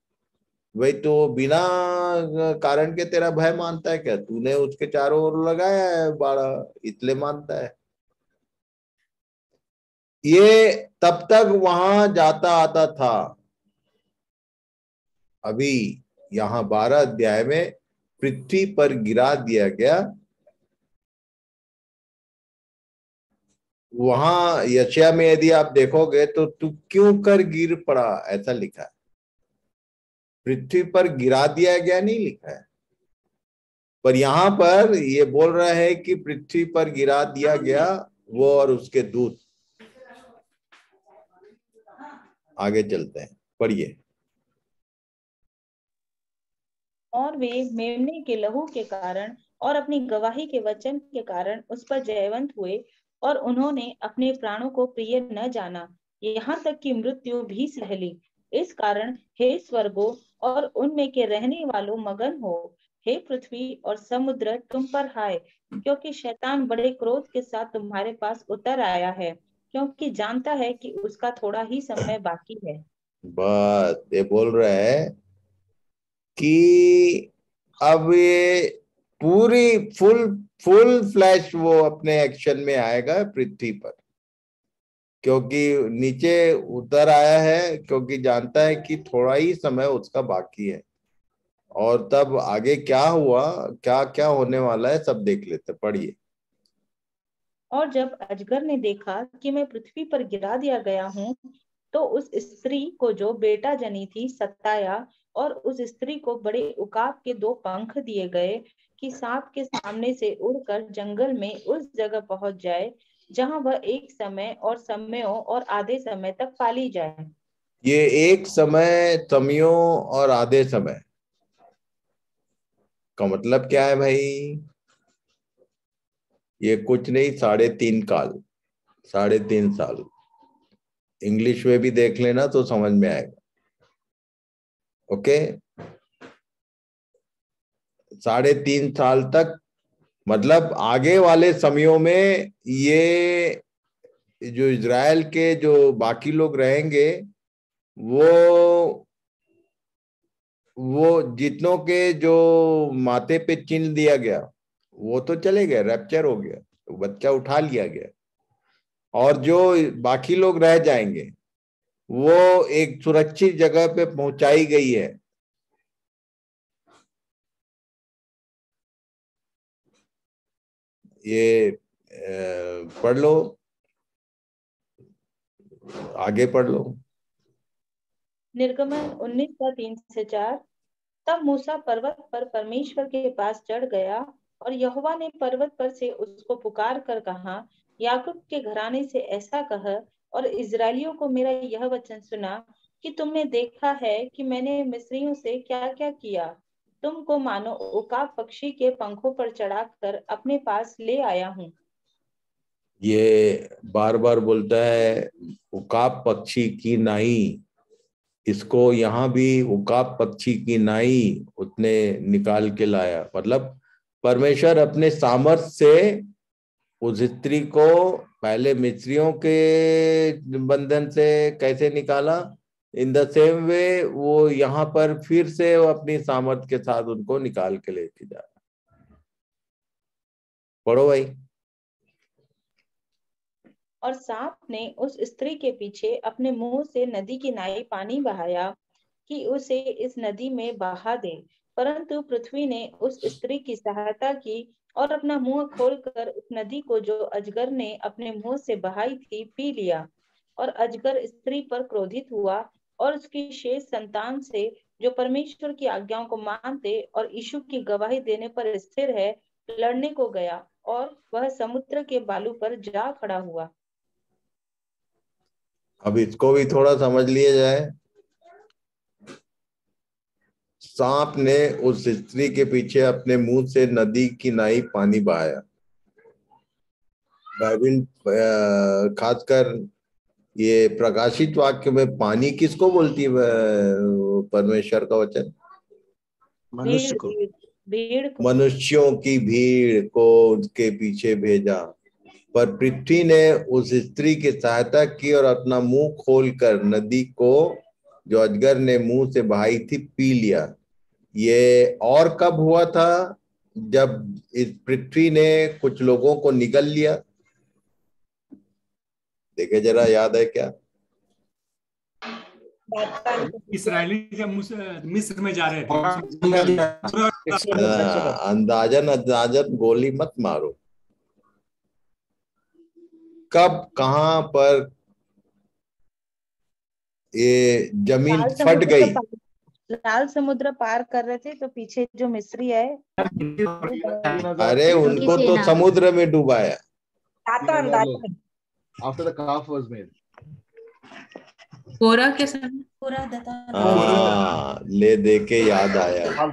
वही तो बिना कारण के तेरा भय मानता है क्या? तूने उसके चारों ओर लगाया है बाड़ा, इसलिए मानता है। ये तब तक वहां जाता आता था। अभी यहाँ 12 अध्याय में पृथ्वी पर गिरा दिया गया। वहां यशायाह में यदि आप देखोगे तो तू क्यों कर गिर पड़ा ऐसा लिखा है, पृथ्वी पर गिरा दिया गया नहीं लिखा है। पर यहाँ पर ये बोल रहा है कि पृथ्वी पर गिरा दिया गया वो और उसके दूत। आगे चलते हैं, पढ़िए। और वे मेमने के लहू के कारण और अपनी गवाही के वचन के कारण उस पर जयवंत हुए, और उन्होंने अपने प्राणों को प्रिय न जाना, यहाँ तक कि मृत्यु भी सह ली। इस कारण हे स्वर्गों और उनमें के रहने वालों मगन हो, हे पृथ्वी और समुद्र तुम पर हाय, क्योंकि शैतान बड़े क्रोध के साथ तुम्हारे पास उतर आया है, क्योंकि जानता है कि उसका थोड़ा ही समय बाकी है। बस ये बोल रहा है कि अब ये पूरी फुल फ्लैश वो अपने एक्शन में आएगा पृथ्वी पर, क्योंकि नीचे उतर आया है, क्योंकि जानता है कि थोड़ा ही समय उसका बाकी है। और तब आगे क्या हुआ, क्या क्या होने वाला है, सब देख लेते। पढ़िए। और जब अजगर ने देखा कि मैं पृथ्वी पर गिरा दिया गया हूँ, तो उस स्त्री को जो बेटा जनी थी सताया, और उस स्त्री को बड़े उकाब के 2 पंख दिए गए कि सांप के सामने से उड़कर जंगल में उस जगह पहुंच जाए जहां वह एक समय और समयों और आधे समय तक पाली जाए। ये एक समय, समयों और आधे समय का मतलब क्या है भाई? ये कुछ नहीं, 3.5 काल, 3.5 साल। इंग्लिश में भी देख लेना तो समझ में आएगा। ओके, 3.5 साल तक, मतलब आगे वाले समयों में ये जो इजराइल के जो बाकी लोग रहेंगे, वो जितनों के जो माथे पे चिन्ह दिया गया वो तो चले गए, रैप्चर हो गया, तो बच्चा उठा लिया गया। और जो बाकी लोग रह जाएंगे वो एक सुरक्षित जगह पे पहुंचाई गई है। ये पढ़ लो, आगे पढ़ लो। निर्गमन 19 का 3 से 4। तब मूसा पर्वत पर परमेश्वर के पास चढ़ गया, और यहोवा ने पर्वत पर से उसको पुकार कर कहा, याकूब के घराने से ऐसा कह और इजराइलियों को मेरा यह वचन सुना कि तुमने देखा है कि मैंने मिस्रियों से क्या क्या किया। तुमको मानो उकाब पक्षी के पंखों पर चढ़ाकर अपने पास ले आया हूँ। ये बार बार बोलता है उकाब पक्षी की नाई, इसको यहाँ भी उकाब पक्षी की नाई उसने निकाल के लाया। मतलब परमेश्वर अपने सामर्थ्य से उस स्त्री को पहले मिस्रियों के बंधन से कैसे निकाला, इन द सेम वे वो यहाँ पर फिर से वो अपनी सामर्थ्य के साथ उनको निकाल के लेके जा रहा। पढ़ो भाई। और सांप ने उस स्त्री के पीछे अपने मुंह से नदी की नाई पानी बहाया कि उसे इस नदी में बहा दे, परंतु पृथ्वी ने उस स्त्री की सहायता की और अपना मुंह खोलकर उस नदी को जो अजगर ने अपने मुंह से बहाई थी पी लिया। और अजगर स्त्री पर क्रोधित हुआ और उसकी शेष संतान से, जो परमेश्वर की आज्ञाओं को मानते और यीशु की गवाही देने पर स्थिर है, लड़ने को गया, और वह समुद्र के बालू पर जा खड़ा हुआ। अब इसको भी थोड़ा समझ लिया जाए। सांप ने उस स्त्री के पीछे अपने मुंह से नदी की नाई पानी बहाया। बाइबिल खासकर ये प्रकाशित वाक्य में पानी किसको बोलती है? परमेश्वर का वचन मनुष्य को, भीड़ को, मनुष्यों की भीड़ को उसके पीछे भेजा। पर पृथ्वी ने उस स्त्री की सहायता की और अपना मुंह खोलकर नदी को जो अजगर ने मुंह से बहाई थी पी लिया। ये और कब हुआ था? जब इस पृथ्वी ने कुछ लोगों को निगल लिया। देखे जरा, याद है क्या? इसराइली जब मिस्र में जा रहे थे, अंदाजन अंदाजन गोली मत मारो। कब कहां पर ये जमीन फट गई? लाल समुद्र पार कर रहे थे तो पीछे जो मिस्री है, अरे उनको तो समुद्र में डुबाया। After the calf was made. कोरा के समय ले दे के याद आया।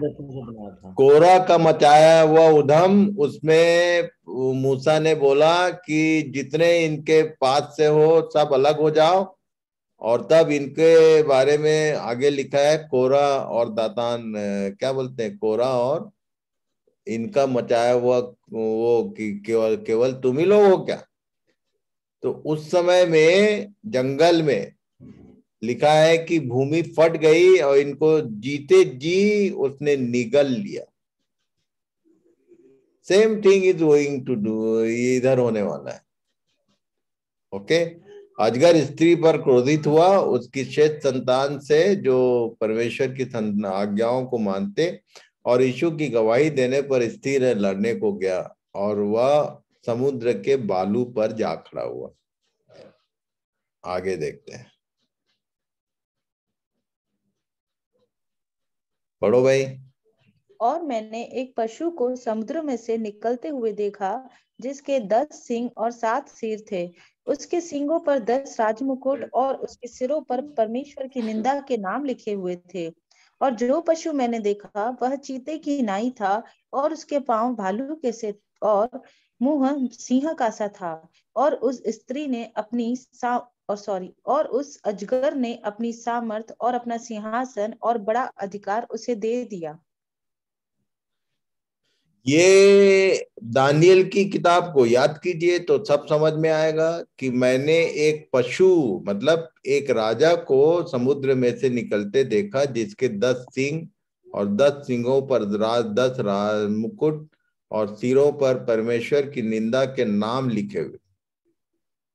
कोरा का मचाया हुआ उधम, उसमें मूसा ने बोला कि जितने इनके पास से हो सब अलग हो जाओ। और तब इनके बारे में आगे लिखा है कोरा और दातान, क्या बोलते हैं, कोरा और इनका मचाया हुआ वो कि केवल केवल तुम ही लोग हो क्या? तो उस समय में जंगल में लिखा है कि भूमि फट गई और इनको जीते जी उसने निगल लिया। Same thing is going to do, इधर होने वाला है। ओके, अजगर स्त्री पर क्रोधित हुआ, उसकी शेष संतान से जो परमेश्वर की आज्ञाओं को मानते और यीशु की गवाही देने पर स्थिर लड़ने को गया, और वह समुद्र के बालू पर जा खड़ा हुआ। आगे देखते हैं, पढ़ो भाई। और मैंने एक पशु को समुद्र में से निकलते हुए देखा, जिसके 10 सींग और 7 सिर थे। उसके सींगों पर 10 राजमुकुट और उसके सिरों पर परमेश्वर की निंदा के नाम लिखे हुए थे। और जो पशु मैंने देखा वह चीते की नाई था, और उसके पांव भालू के से और मुंह सिंह का सा था। और उस स्त्री ने अपनी और उस अजगर ने अपनी सामर्थ और अपना सिंहासन और बड़ा अधिकार उसे दे दिया। ये दानियल की किताब को याद कीजिए तो सब समझ में आएगा कि मैंने एक पशु मतलब एक राजा को समुद्र में से निकलते देखा, जिसके 10 सींग और 10 सींगों पर 10 मुकुट और सिरों पर परमेश्वर की निंदा के नाम लिखे हुए।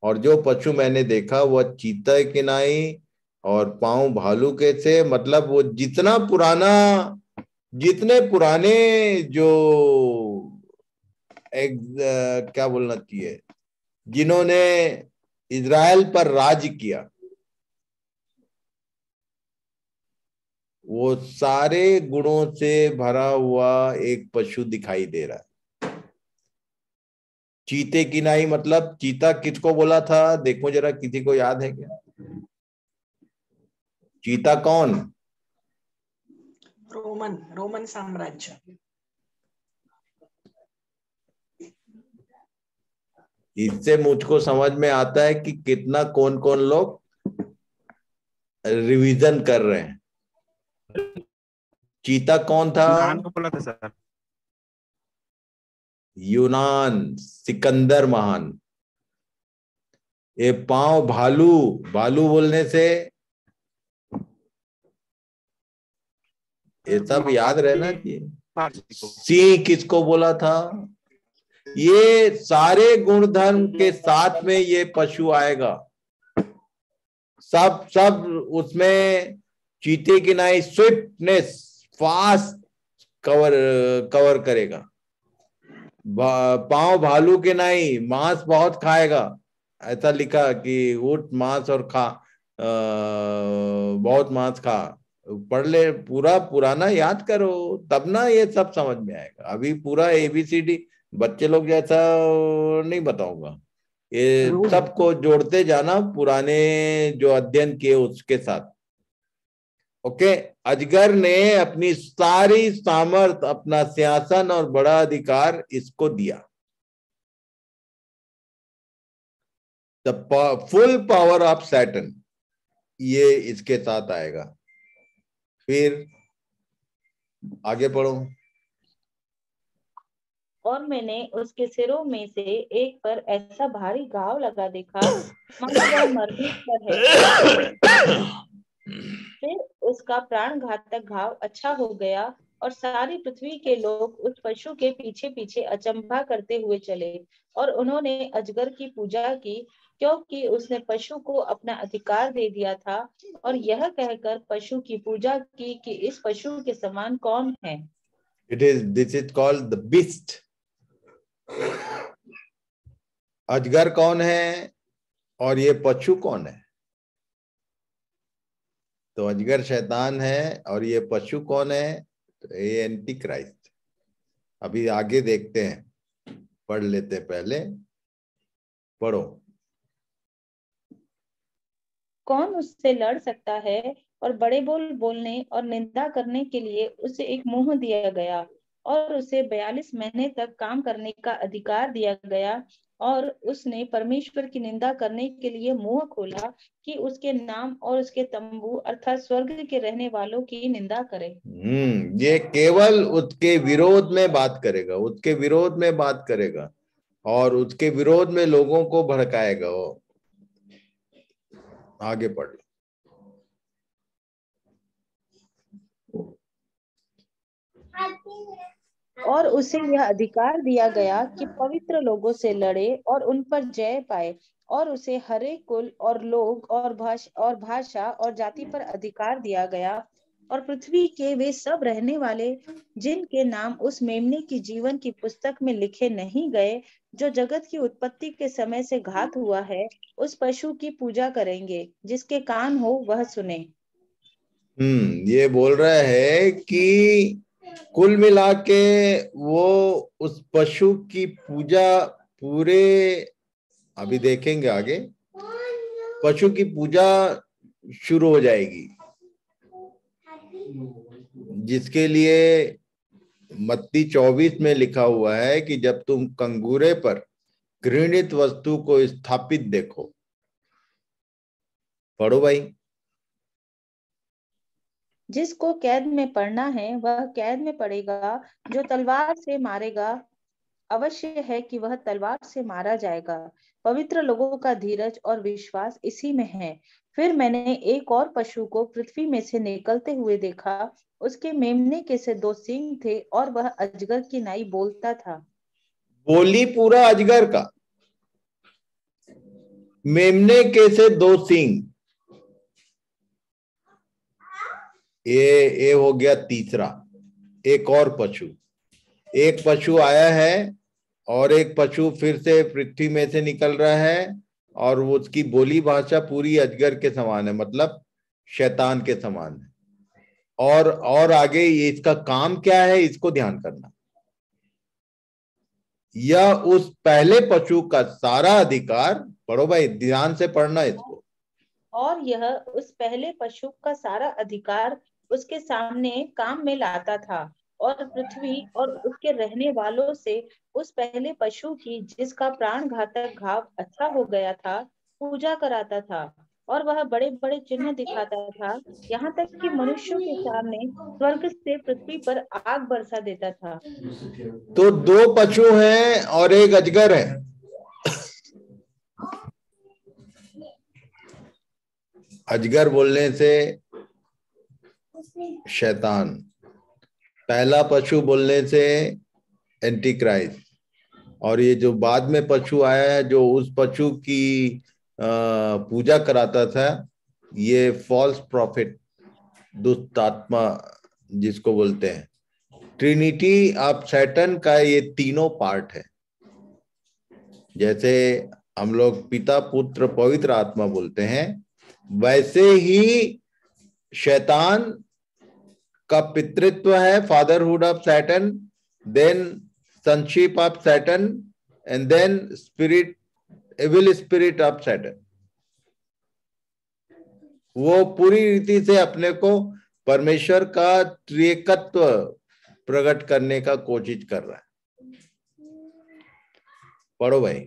और जो पशु मैंने देखा वह चीता की नाई और पांव भालू के से, मतलब वो जितने पुराने जो क्या बोलना चाहिए, जिन्होंने इजराइल पर राज किया, वो सारे गुणों से भरा हुआ एक पशु दिखाई दे रहा है। चीते की नाई मतलब चीता किसको बोला था? देखो जरा, किसी को याद है क्या? चीता कौन? रोमन साम्राज्य। इससे मुझको समझ में आता है कि कितना कौन कौन लोग रिवीजन कर रहे हैं। चीता कौन था? यूनान को बोला था सर। यूनान, सिकंदर महान। ये पांव भालू, भालू बोलने से ये सब याद रहना चाहिए। सिंह किसको बोला था? ये सारे गुणधर्म के साथ में ये पशु आएगा। सब उसमें चीते की नाई स्विफ्टनेस, फास्ट कवर करेगा। पांव भालू के नाई मांस बहुत खाएगा, ऐसा लिखा कि ऊंट मांस और बहुत मांस खा। पढ़ ले, पूरा पुराना याद करो तब ना ये सब समझ में आएगा। अभी पूरा ABCD बच्चे लोग जैसा नहीं बताऊंगा, ये सबको जोड़ते जाना पुराने जो अध्ययन किए उसके साथ। ओके, अजगर ने अपनी सारी सामर्थ, अपना सिंहासन और बड़ा अधिकार इसको दिया। The full power of Satan, ये इसके साथ आएगा। फिर आगे पढ़ो। और मैंने उसके सिरों में से एक पर ऐसा भारी घाव लगा देखा, मानो वह मरने पर है। फिर उसका प्राण घातक घाव अच्छा हो गया और सारी पृथ्वी के लोग उस पशु के पीछे पीछे अचंभा करते हुए चले और उन्होंने अजगर की पूजा की, क्योंकि उसने पशु को अपना अधिकार दे दिया था, और यह कहकर पशु की पूजा की कि इस पशु के समान कौन है। This is called the beast. अजगर कौन है और ये पशु कौन है? तो अजगर शैतान है और ये पशु कौन है? तो ये एंटी क्राइस्ट। अभी आगे देखते हैं, पढ़ लेते हैं, पहले पढ़ो। कौन उससे लड़ सकता है? और बड़े बोल बोलने और निंदा करने के लिए उसे एक मुंह दिया गया और उसे 42 महीने तक काम करने का अधिकार दिया गया, और उसने परमेश्वर की निंदा करने के लिए मुंह खोला कि उसके नाम और उसके तंबू अर्थात स्वर्ग के रहने वालों की निंदा करे। ये केवल उसके विरोध में बात करेगा, उसके विरोध में बात करेगा और उसके विरोध में लोगों को भड़काएगा। वो आगे पढ़ लो। और उसे यह अधिकार दिया गया कि पवित्र लोगों से लड़े और उन पर जय पाए, और उसे हरे कुल और लोग और भाषा और जाति पर अधिकार दिया गया, और पृथ्वी के वे सब रहने वाले जिनके नाम उस मेमने की जीवन की पुस्तक में लिखे नहीं गए, जो जगत की उत्पत्ति के समय से घात हुआ है, उस पशु की पूजा करेंगे। जिसके कान हो वह सुने। ये बोल रहा है कि कुल मिला के वो उस पशु की पूजा पूरे, अभी देखेंगे आगे, पशु की पूजा शुरू हो जाएगी, जिसके लिए मत्ती 24 में लिखा हुआ है कि जब तुम कंगूरे पर घृणित वस्तु को स्थापित देखो। पढ़ो भाई। जिसको कैद में पड़ना है वह कैद में पड़ेगा, जो तलवार से मारेगा अवश्य है कि वह तलवार से मारा जाएगा। पवित्र लोगों का धीरज और विश्वास इसी में है। फिर मैंने एक और पशु को पृथ्वी में से निकलते हुए देखा। उसके मेमने के से 2 सींग थे और वह अजगर की नाई बोलता था। बोली पूरा अजगर का, मेमने के से 2 सींग, ये हो गया तीसरा। एक और पशु, एक पशु आया है और एक पशु फिर से पृथ्वी में से निकल रहा है, और उसकी बोली भाषा पूरी अजगर के समान है, मतलब शैतान के समान है। और आगे ये इसका काम क्या है, इसको ध्यान करना। यह उस पहले पशु का सारा अधिकार, पढ़ो भाई, ध्यान से पढ़ना इसको। और यह उस पहले पशु का सारा अधिकार उसके सामने काम में लाता था, और पृथ्वी और उसके रहने वालों से उस पहले पशु की, जिसका प्राण घातक घाव अच्छा हो गया था, पूजा कराता था। और वह बड़े बड़े चिन्ह दिखाता था, यहाँ तक कि मनुष्यों के सामने स्वर्ग से पृथ्वी पर आग बरसा देता था। तो 2 पशु हैं और एक अजगर है। अजगर बोलने से शैतान, पहला पशु बोलने से एंटी क्राइस्ट, और ये जो बाद में पशु आया है जो उस पशु की पूजा कराता था, ये फॉल्स प्रॉफिट, दुष्ट आत्मा जिसको बोलते हैं। ट्रिनिटी ऑफ सैटन का ये तीनों पार्ट है। जैसे हम लोग पिता पुत्र पवित्र आत्मा बोलते हैं, वैसे ही शैतान का पितृत्व है, fatherhood of Satan, then sonship of Saturn, and then spirit, evil spirit of Saturn। वो पूरी रीति से अपने को परमेश्वर का त्रिएकत्व प्रकट करने का कोशिश कर रहा है। पढ़ो भाई।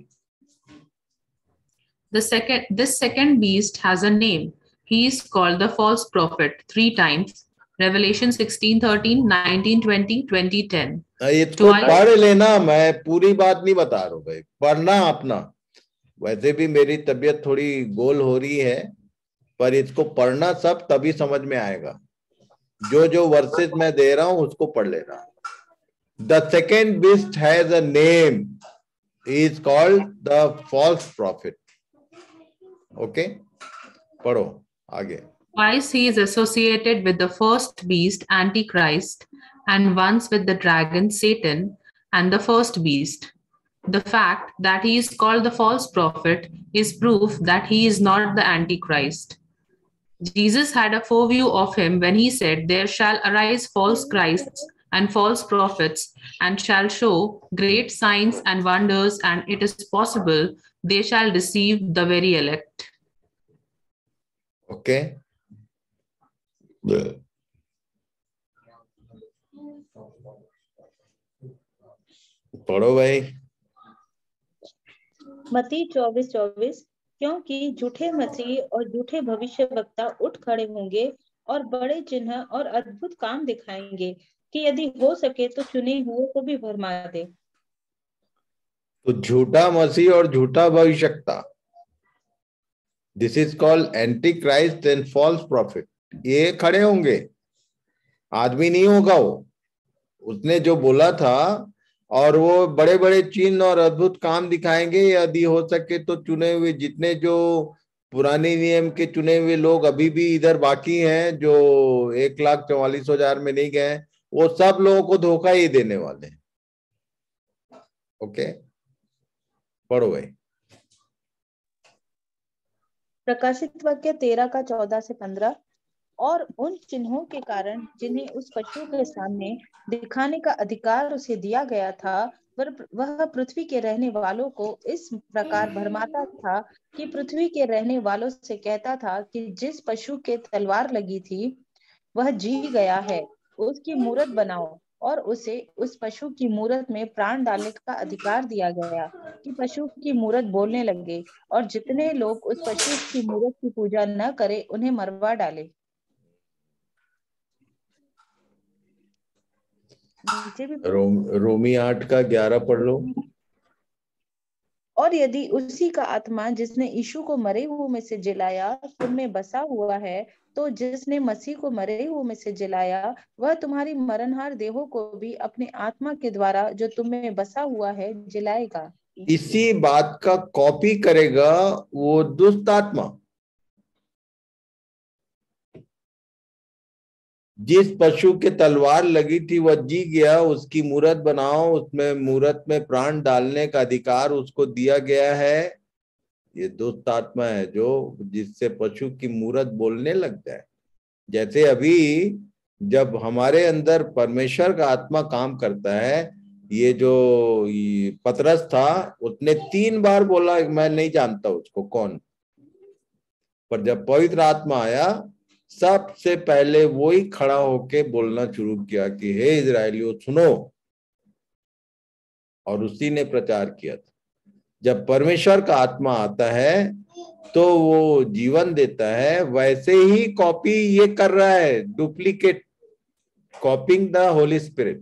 This second beast has a name. He is called the false prophet 3 times. Revelation 16:13, 19:20, 20:10. इसको पढ़ लेना, मैं पूरी बात नहीं बता रहा हूँ भाई, पढ़ना अपना। वैसे भी मेरी तबीयत थोड़ी गोल हो रही है, पर इसको पढ़ना सब, तभी समझ में आएगा। जो जो वर्सेस मैं दे रहा हूं उसको पढ़ लेना। The second beast has a name, is called the false prophet. Okay, पढ़ो आगे। Twice he is associated with the first beast, Antichrist, and once with the dragon, Satan, and the first beast. The fact that he is called the false prophet is proof that he is not the Antichrist. Jesus had a foreview of him when he said, "There shall arise false Christs and false prophets, and shall show great signs and wonders, and it is possible they shall deceive the very elect." Okay, पढ़ो भाई। मत्ती 24:24, क्योंकि झूठे मसीह और झूठे भविष्य वक्ता उठ खड़े होंगे और बड़े चिन्ह और अद्भुत काम दिखाएंगे कि यदि हो सके तो चुने हुए को भी भरमा दे। तो झूठा मसीह और झूठा भविष्यवक्ता, this is called antichrist and false prophet, ये खड़े होंगे। आदमी नहीं होगा वो, उसने जो बोला था, और वो बड़े बड़े चिन्ह और अद्भुत काम दिखाएंगे, यदि हो सके तो चुने हुए, जितने जो पुराने नियम के चुने हुए लोग अभी भी इधर बाकी हैं, जो 1,44,000 में नहीं गए, वो सब लोगों को धोखा ही देने वाले हैं। ओके, पढ़ो भाई। प्रकाशित वाक्य 13:14-15, और उन चिन्हों के कारण जिन्हें उस पशु के सामने दिखाने का अधिकार उसे दिया गया था, वह पृथ्वी के रहने वालों को इस प्रकार भरमाता था कि पृथ्वी के रहने वालों से कहता था कि जिस पशु के तलवार लगी थी वह जी गया है, उसकी मूरत बनाओ, और उसे उस पशु की मूरत में प्राण डालने का अधिकार दिया गया कि पशु की मूरत बोलने लगे, और जितने लोग उस पशु की मूरत की पूजा न करे उन्हें मरवा डाले। नीचे भी रोमी 8:11 पढ़ लो। और यदि उसी का आत्मा जिसने यीशु को मरे हुए में से जिलाया तुम में बसा हुआ है, तो जिसने मसीह को मरे हुए में से जिलाया वह तुम्हारी मरणहार देहों को भी अपने आत्मा के द्वारा जो तुम में बसा हुआ है जिलाएगा। इसी बात का कॉपी करेगा वो दुष्ट आत्मा। जिस पशु के तलवार लगी थी वह जी गया, उसकी मूरत बनाओ, उसमें मूरत में प्राण डालने का अधिकार उसको दिया गया है। ये दुष्ट आत्मा है जो जिससे पशु की मूरत बोलने लग जाए। जैसे अभी जब हमारे अंदर परमेश्वर का आत्मा काम करता है, ये जो पतरस था उसने 3 बार बोला मैं नहीं जानता उसको कौन, पर जब पवित्र आत्मा आया सबसे पहले वो ही खड़ा होके बोलना शुरू किया कि हे इजराइलियों सुनो, और उसी ने प्रचार किया था। जब परमेश्वर का आत्मा आता है तो वो जीवन देता है। वैसे ही कॉपी ये कर रहा है, duplicate, copying the Holi spirit,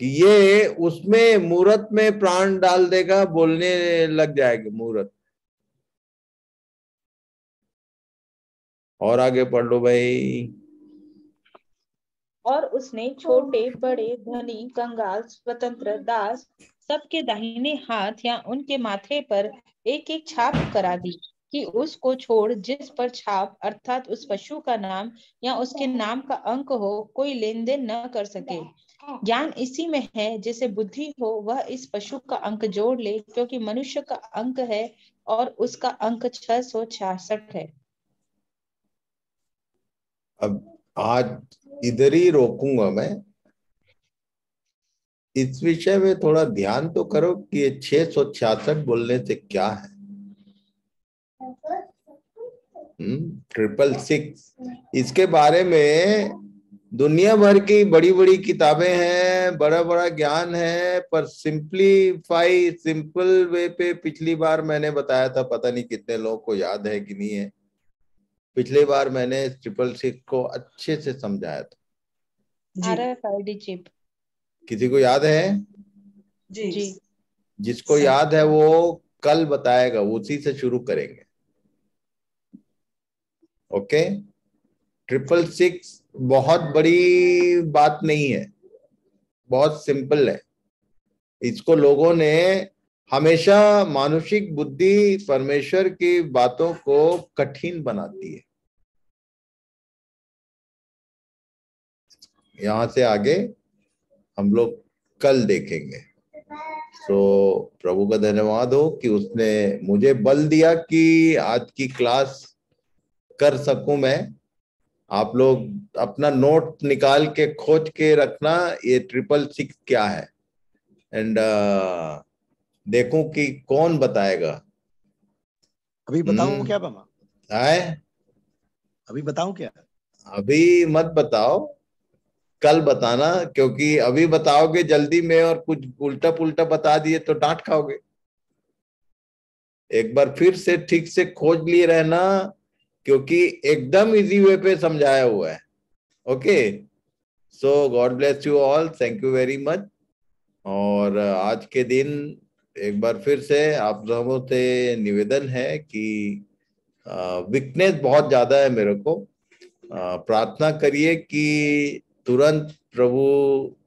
कि ये उसमें मूरत में प्राण डाल देगा, बोलने लग जाएगी मूरत। और आगे पढ़ लो भाई। और उसने छोटे बड़े धनी कंगाल स्वतंत्र दास सबके दाहिने हाथ या उनके माथे पर एक एक छाप करा दी कि उसको छोड़ जिस पर छाप अर्थात उस पशु का नाम या उसके नाम का अंक हो कोई लेन देन न कर सके। ज्ञान इसी में है, जिसे बुद्धि हो वह इस पशु का अंक जोड़ ले, क्योंकि मनुष्य का अंक है और उसका अंक 666 है। अब आज इधर ही रोकूंगा मैं। इस विषय में थोड़ा ध्यान तो करो कि ये 666 बोलने से क्या है। 666, इसके बारे में दुनिया भर की बड़ी बड़ी किताबें हैं, बड़ा बड़ा ज्ञान है, पर सिंपलीफाई सिंपल वे पे पिछली बार मैंने बताया था, पता नहीं कितने लोगों को याद है कि नहीं है। पिछली बार मैंने 666 को अच्छे से समझाया था। RFID चिप किसी को याद है? जी। जिसको याद है वो कल बताएगा, उसी से शुरू करेंगे। ओके, 666 बहुत बड़ी बात नहीं है, बहुत सिंपल है। इसको लोगों ने हमेशा, मानुषिक बुद्धि परमेश्वर की बातों को कठिन बनाती है। यहां से आगे हम लोग कल देखेंगे। तो प्रभु का धन्यवाद हो कि उसने मुझे बल दिया कि आज की क्लास कर सकूं मैं। आप लोग अपना नोट निकाल के खोज के रखना, ये 666 क्या है, एंड देखूं कि कौन बताएगा। अभी बताऊं क्या बाबा? आए अभी बताऊं क्या? अभी मत बताओ, कल बताना, क्योंकि अभी बताओगे जल्दी में और कुछ उल्टा पुल्टा बता दिए तो डांट खाओगे। एक बार फिर से ठीक से खोज लिए रहना, क्योंकि एकदम इजी वे पे समझाया हुआ है। Okay, so God bless you all, thank you very much. और आज के दिन एक बार फिर से आप लोगों से निवेदन है कि वीकनेस बहुत ज्यादा है मेरे को, प्रार्थना करिए कि तुरंत प्रभु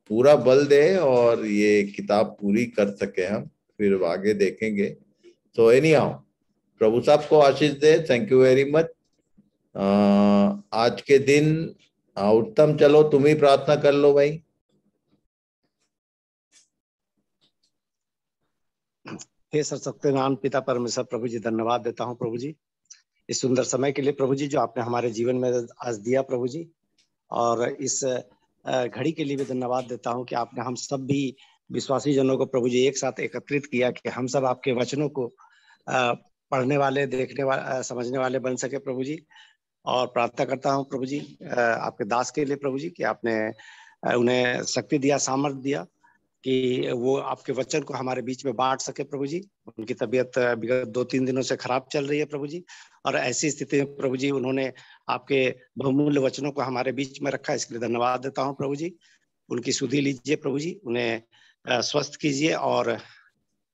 पूरा बल दे और ये किताब पूरी कर सके हम, फिर आगे देखेंगे। तो एनी हाउ, प्रभु साहब को आशीष दे, थैंक यू वेरी मच। आज के दिन उत्तम, चलो तुम ही प्रार्थना कर लो भाई। हे सर्वशक्तिमान पिता परमेश्वर, प्रभु जी धन्यवाद देता हूँ प्रभु जी इस सुंदर समय के लिए प्रभु जी जो आपने हमारे जीवन में आज दिया प्रभु जी, और इस घड़ी के लिए भी धन्यवाद देता हूँ कि आपने हम सब भी विश्वासी जनों को प्रभु जी एक साथ एकत्रित किया कि हम सब आपके वचनों को पढ़ने वाले, देखने वाले, समझने वाले बन सके प्रभु जी। और प्रार्थना करता हूँ प्रभु जी आपके दास के लिए प्रभु जी कि आपने उन्हें शक्ति दिया, सामर्थ्य दिया कि वो आपके वचन को हमारे बीच में बांट सके प्रभु जी। उनकी तबीयत विगत 2-3 दिनों से खराब चल रही है प्रभु जी, और ऐसी स्थिति में प्रभु जी उन्होंने आपके बहुमूल्य वचनों को हमारे बीच में रखा, इसके लिए धन्यवाद देता हूँ प्रभु जी। उनकी सुधि लीजिए प्रभु जी, उन्हें स्वस्थ कीजिए और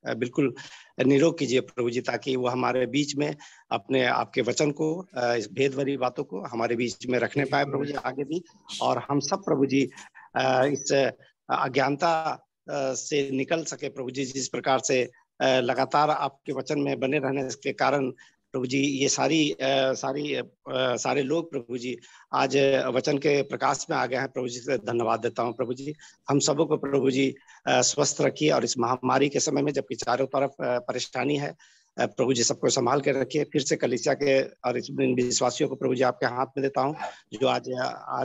बिल्कुल निरोग कीजिए प्रभु जी, ताकि वो हमारे बीच में अपने आपके वचन को, इस भेद भरी बातों को हमारे बीच में रखने पाए प्रभु जी आगे भी। और हम सब प्रभु जी इस अज्ञानता से निकल सके प्रभु जी, जिस प्रकार से लगातार आपके वचन में बने रहने के कारण प्रभु जी ये सारे लोग प्रभु जी आज वचन के प्रकाश में आ गए हैं प्रभु जी, से धन्यवाद देता हूँ प्रभु जी। हम सबों को प्रभु जी स्वस्थ रखिए, और इस महामारी के समय में जबकि चारों तरफ परेशानी है प्रभु जी, सबको संभाल के रखिए। फिर से कलीसिया के और इस विश्वासियों को प्रभु जी आपके हाथ में देता हूँ, जो आज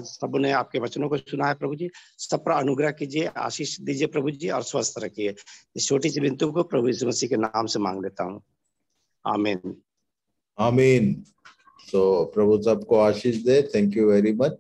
सबों ने आपके वचनों को सुना है प्रभु जी। सब पर अनुग्रह कीजिए, आशीष दीजिए प्रभु जी, और स्वस्थ रखिए। इस छोटी सी विनती को प्रभु यीशु मसीह के नाम से मांग लेता हूँ, आमीन। आमीन। सो प्रभु सबको आशीष दे, थैंक यू वेरी मच।